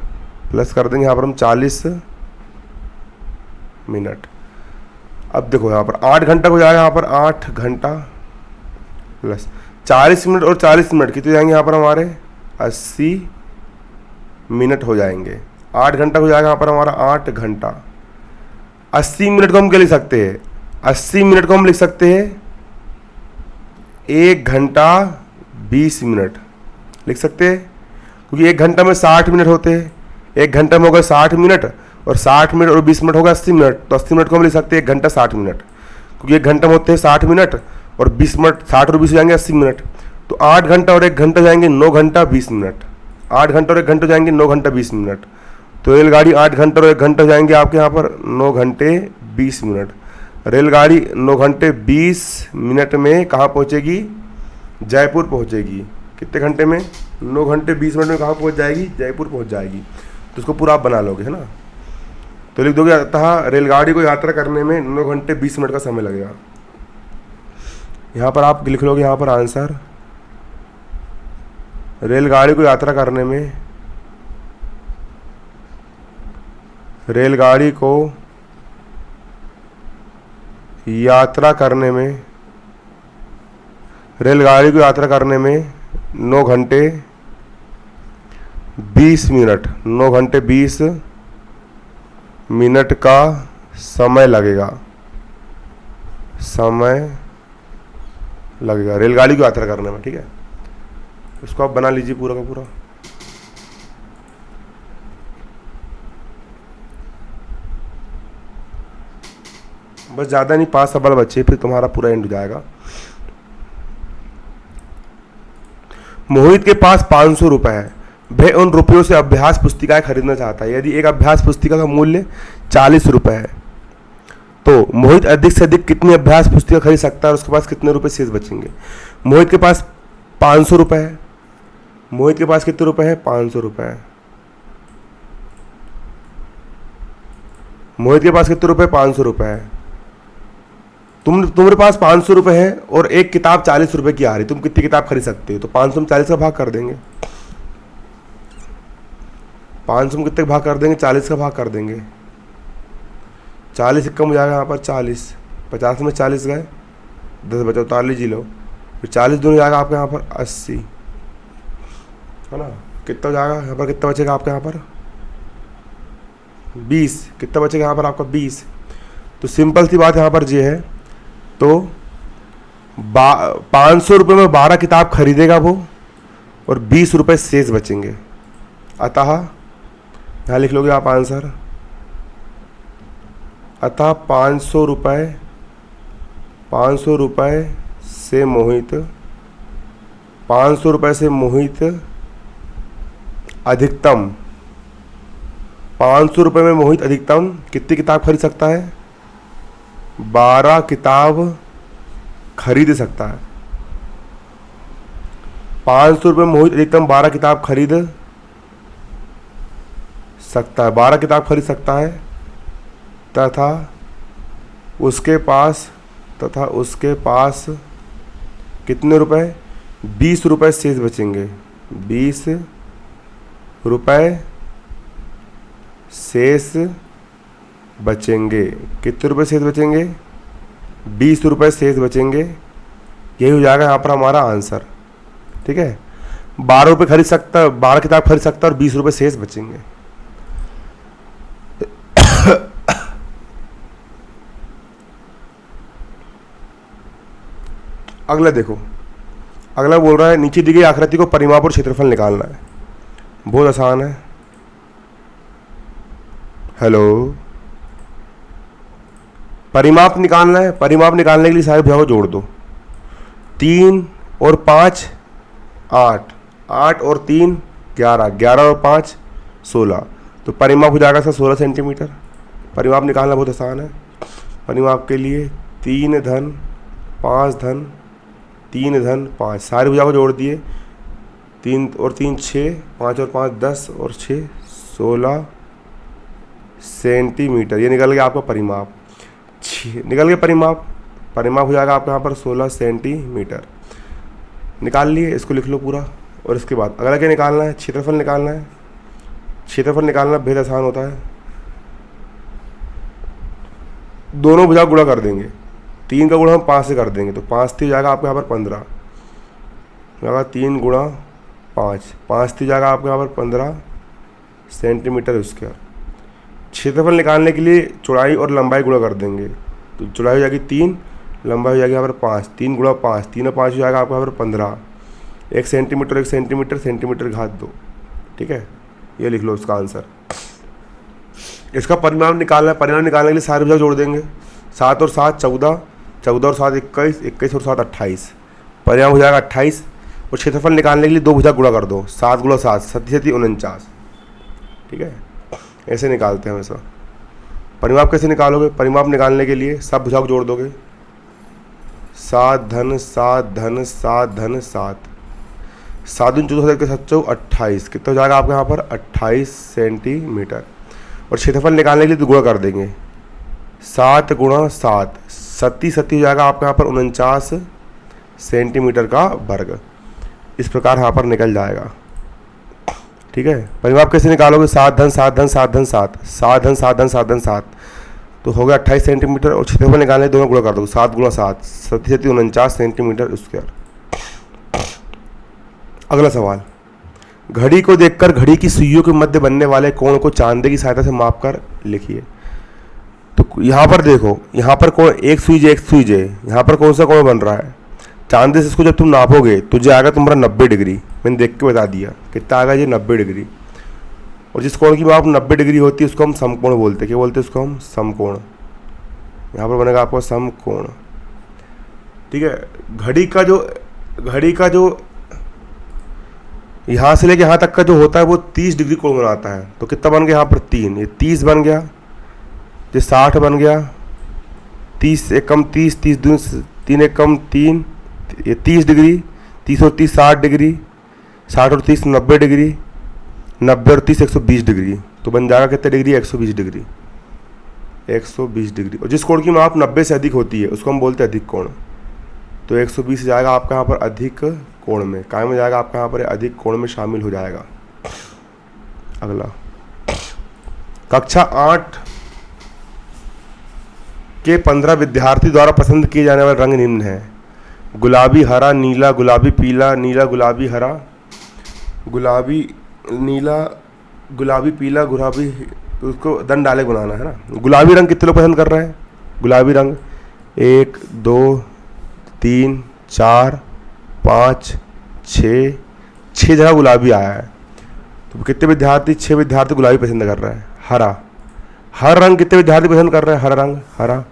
प्लस कर देंगे यहाँ पर हम 40 मिनट। अब देखो यहाँ पर 8 घंटा हो जाएगा, यहाँ पर 8 घंटा प्लस 40 मिनट और 40 मिनट कितने जाएंगे यहाँ पर हमारे 80 मिनट हो जाएंगे। 8 घंटा हो जाएगा यहाँ पर हमारा 8 घंटा। 80 मिनट को हम क्या लिख सकते हैं, 80 मिनट को हम लिख सकते हैं 1 घंटा 20 मिनट लिख सकते हैं, क्योंकि 1 घंटा में 60 मिनट होते हैं। 1 घंटा में होगा 60 मिनट और 60 मिनट और 20 मिनट होगा 80 मिनट, तो 80 मिनट को हम लिख सकते हैं 1 घंटा 60 मिनट, क्योंकि 1 घंटा में होते हैं 60 मिनट और 20 मिनट, 60 और 20 हो जाएंगे 80 मिनट। तो 8 घंटा और 1 घंटा जाएंगे 9 घंटा 20 मिनट। 8 घंटा और 1 घंटा जाएंगे 9 घंटा 20 मिनट। तो रेलगाड़ी 8 घंटा और 1 घंटा जाएंगे आपके यहाँ पर 9 घंटे 20 मिनट। रेलगाड़ी 9 घंटे 20 मिनट में कहाँ पहुँचेगी, जयपुर पहुँचेगी। कितने घंटे में, 9 घंटे 20 मिनट में कहाँ पहुँच जाएगी, जयपुर पहुँच जाएगी। तो उसको पूरा आप बना लोगे, है ना। तो लिख दोगे अतः रेलगाड़ी को यात्रा करने में 9 घंटे 20 मिनट का समय लगेगा। यहाँ पर आप लिख लोगे यहाँ पर आंसर, रेलगाड़ी को यात्रा करने में, रेलगाड़ी को यात्रा करने में, रेलगाड़ी को यात्रा करने में 9 घंटे 20 मिनट, 9 घंटे 20 मिनट का समय लगेगा, समय लगेगा रेलगाड़ी को यात्रा करने में। ठीक है, इसको आप बना लीजिए पूरा का पूरा। बस ज़्यादा नहीं, 5 सवाल बच्चे, फिर तुम्हारा पूरा एंड हो जाएगा। मोहित के पास 500 रुपए है, वह उन रुपयों से अभ्यास पुस्तिकाएं खरीदना चाहता है। यदि एक अभ्यास पुस्तिका का मूल्य 40 रुपए है तो मोहित अधिक से अधिक कितनी अभ्यास पुस्तिका खरीद सकता है और उसके पास कितने रुपए शेष बचेंगे। मोहित के पास 500 रुपए है, मोहित के पास कितने रुपए है, 500 रुपए है। मोहित के पास कितने रुपए, 500 रुपए है। तुम्हारे पास 500 रुपए है और एक किताब 40 रुपए की आ रही, तुम कितनी किताब खरीद सकते हो। तो 500 में 40 का भाग कर देंगे, 500 में कितने का भाग कर देंगे, 40 का भाग कर देंगे। 40 कम हो जाएगा यहाँ पर 40, 50 में 40 गए, 10 बचा, 40 जी लो, फिर 40 दूर हो जाएगा आपके यहाँ पर 80, है ना। कितना हो जाएगा यहाँ पर, कितना बचेगा आपके यहाँ पर 20, कितना बचेगा यहाँ पर आपका 20। तो सिंपल सी बात यहाँ पर ये है, तो 500 रुपये में 12 किताब खरीदेगा वो और 20 रुपये शेष बचेंगे। अतः यहाँ लिख लोगे आप आंसर, अतः 500 रुपये से मोहित, 500 रुपये से मोहित अधिकतम, 500 रुपये में मोहित अधिकतम कितनी किताब खरीद सकता है, 12 किताब खरीद सकता है। 500 रुपये में मोहित अधिकतम 12 किताब खरीद सकता है, 12 किताब खरीद सकता है तथा उसके पास कितने रुपए, 20 रुपये शेष बचेंगे। 20 रुपये शेष बचेंगे। कितने रुपए शेष बचेंगे, 20 रुपये शेष बचेंगे। यही हो जाएगा यहाँ पर हमारा आंसर। ठीक है, 12 रुपये खरीद सकता है, 12 किताब खरीद सकता है और 20 रुपये शेष बचेंगे। अगला देखो, अगला बोल रहा है नीचे दी गई आकृति को परिमाप और क्षेत्रफल निकालना है। बहुत आसान है। हेलो, परिमाप निकालना है। परिमाप निकालने के लिए सारे भुजाओं को जोड़ दो। 3 और 5 8, 8 और 3 11, 11 और 5 16। तो परिमाप हो जाएगा सर 16 सेंटीमीटर। परिमाप निकालना बहुत आसान है। परिमाप के लिए 3 धन 5 धन 3 धन 5, सारे भुजाओं को जोड़ दिए। 3 और 3 6, 5 और 5 10 और 6 16 सेंटीमीटर। ये निकल गया आपका परिमाप। निकल गया परिमाप। परिमाप हो जाएगा आपका यहाँ पर 16 सेंटीमीटर। निकाल लिए, इसको लिख लो पूरा। और इसके बाद अगला क्या निकालना है? क्षेत्रफल निकालना है। क्षेत्रफल निकालना बेहद आसान होता है। दोनों भुजा गुणा कर देंगे। 3 का गुणा हम 5 से कर देंगे, तो 5 थी जाएगा आपके यहाँ पर 15 जाएगा। 3 गुणा 5, 5 थी जाएगा आपके यहाँ पर 15 सेंटीमीटर स्क्वायर। क्षेत्रफल निकालने के लिए चौड़ाई और लंबाई गुणा कर देंगे, तो चौड़ाई हो जाएगी 3, लंबाई हो जाएगी यहाँ पर 5। 3 गुणा 5, 3 और 5 हो जाएगा आपके यहाँ पर 15। 1 सेंटीमीटर 1 सेंटीमीटर, सेंटीमीटर घात 2। ठीक है, ये लिख लो इसका आंसर। इसका परिमाण निकालना है। परिमाण निकालने के लिए सारे भुजा जोड़ देंगे। 7 और 7 14, 14 और 7 21, 21 और 7 28। परिमाण हो जाएगा 28। और क्षेत्रफल निकालने के लिए 2 भुजा गुणा कर दो। 7 गुणा 7 7 49। ठीक है, ऐसे निकालते हैं हमेशा। परिमाप कैसे निकालोगे? परिमाप निकालने के लिए सब भुजा को जोड़ दोगे। 7 धन 7 धन 7 धन 7, 7 दूनी 14 के 7 28। कितना हो जाएगा आपके यहाँ पर? 28 सेंटीमीटर। और क्षेत्रफल निकालने के लिए तो गुणा कर देंगे। 7 गुणा 7, 37 हो जाएगा आपके यहाँ पर 49 सेंटीमीटर का वर्ग। इस प्रकार यहाँ पर निकल जाएगा। ठीक है, परिमाप कैसे निकालोगे? 7 धन 7 धन 7 धन 7, 7 धन 7 धन 7 धन 7, तो हो गया 28 सेंटीमीटर। और क्षेत्रफल निकालने दोनों गुणा कर दो। 7 गुणा 7, 37 49 सेंटीमीटर स्क्वायर। अगला सवाल, घड़ी को देखकर घड़ी की सुइयों के मध्य बनने वाले कोण को चांदे की सहायता से माप कर लिखिए। तो यहाँ पर देखो, यहाँ पर कोण एक सुई एक सुई यहाँ पर कौन सा कोण बन रहा है? चांदे से इसको जब तुम नापोगे तो जो आएगा तुम्हारा 90 डिग्री। मैंने देख के बता दिया कितना आएगा, ये 90 डिग्री। और जिस कोण की माप 90 डिग्री होती है उसको हम समकोण बोलते हैं। क्या बोलते हैं उसको हम? समकोण। यहाँ पर बनेगा आपको समकोण। ठीक है, घड़ी का जो यहाँ से लेके यहाँ तक का जो होता है वो 30 डिग्री कोण बनाता है। तो कितना बन गया यहाँ पर? 3। ये 30 बन गया, ये 60 बन गया। 30 एक कम 30, 30 दूनी 3 एक कम 3, ये 30 डिग्री। 30 और 30 60 डिग्री, 60 और 30 90 डिग्री, 90 और 30 120 डिग्री। तो बन जाएगा कितने डिग्री? 120 डिग्री। 120 डिग्री। और जिस कोण की माप 90 से अधिक होती है उसको हम बोलते हैं अधिक कोण। तो 120 जाएगा आपका यहाँ पर अधिक कोण में। काय में जाएगा आपका यहाँ पर? अधिक कोण में शामिल हो जाएगा। अगला, कक्षा 8 के 15 विद्यार्थी द्वारा पसंद किए जाने वाले रंग निम्न है। गुलाबी हरा नीला गुलाबी पीला नीला गुलाबी हरा गुलाबी नीला गुलाबी पीला गुलाबी। तो उसको दंड आलेख बनाना है ना। गुलाबी रंग कितने लोग पसंद कर रहे हैं? गुलाबी रंग 1 2 3 4 5 6 जगह गुलाबी आया है। तो कितने विद्यार्थी? 6 विद्यार्थी गुलाबी पसंद कर रहे हैं। हरा, हर रंग कितने विद्यार्थी पसंद कर रहे हैं? हरा रंग हरा,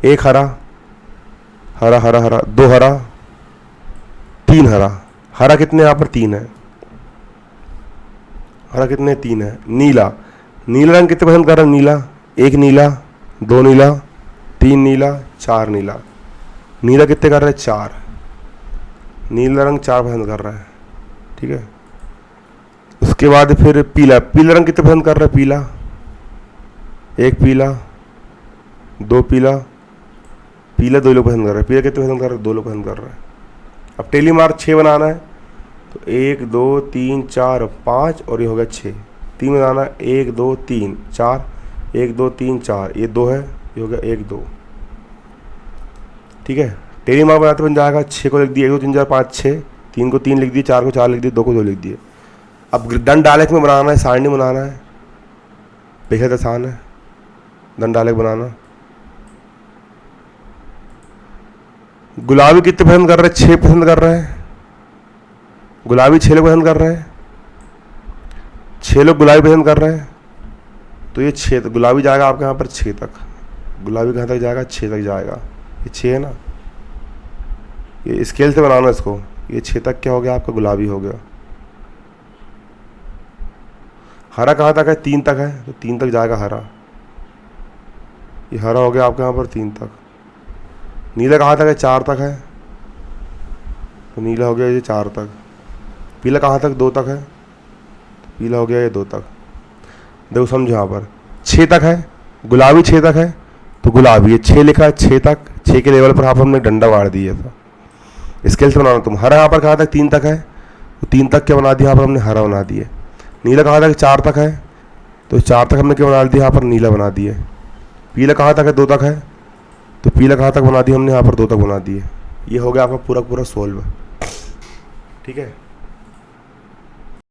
1 हरा हरा हरा हरा, 2 हरा, 3 हरा। हरा कितने यहाँ पर? 3 है। हरा कितने? 3 है। नीला, नीला रंग कितने पसंद कर रहे हैं? नीला, 1 नीला 2 नीला 3 नीला 4 नीला। नीला कितने कर रहे हैं? 4। नीला रंग 4 पसंद कर रहा है। ठीक है, उसके बाद फिर पीला, पीला रंग कितने पसंद कर रहा है? पीला, 1 पीला 2 पीला, पीला 2 लोग पसंद कर रहे हैं। पीला कितने पसंद कर रहे हैं? 2 लोग पसंद कर रहे हैं। अब टेली मार्क 6 बनाना है, तो 1 2 3 4 5 और ये हो गया 6। 3 बनाना है, 1 2 3 4, 1 2 3 4, ये 2 है, ये हो गया 1 2। ठीक है, टेली मार्क बनाते बन जाएगा। 6 को लिख दिए 1 2 3 4 5 6, 3 को 3 लिख दिए, 4 को 4 लिख दिए, 2 को 2 लिख दिए। अब दंड आलेख में बनाना है, सारणी बनाना है। बेहद आसान है दंड आलेख बनाना। गुलाबी कितने पसंद कर रहे हैं? 6 पसंद कर रहे हैं। गुलाबी 6 लोग पसंद कर रहे हैं। 6 लोग गुलाबी पसंद कर रहे हैं। तो ये 6 गुलाबी जाएगा आपके यहाँ पर 6 तक। गुलाबी कहाँ तक जाएगा? 6 तक जाएगा। ये 6 है ना, ये स्केल से बनाना इसको। ये 6 तक क्या हो गया आपका? गुलाबी हो गया। हरा कहाँ तक है? 3 तक है, तो 3 तक जाएगा हरा। ये हरा हो गया आपके यहाँ पर 3 तक। नीला कहाँ तक है? 4 तक है, तो नीला हो गया ये 4 तक। पीला कहाँ तक? 2 तक है, तो पीला हो गया ये 2 तक। देखो समझो यहाँ पर 6 तक है, गुलाबी 6 तक है तो गुलाबी है, 6 लिखा है 6 तक, 6 के लेवल पर यहाँ पर हमने डंडा मार दिया था। स्केल से बनाना तुम। हरा यहाँ पर कहा था 3 तक है तो 3 तक क्या बना दिया, यहाँ पर हमने हरा बना दिया। नीला कहा था कि 4 तक है तो 4 तक हमने क्या बना दिया, यहाँ पर नीला बना दिया। पीला कहा था कि 2 तक है तो पीला कहाँ तक बना दिया हमने, यहाँ पर 2 तक बना दिए। ये हो गया आपका पूरा पूरा सोल्व। ठीक है।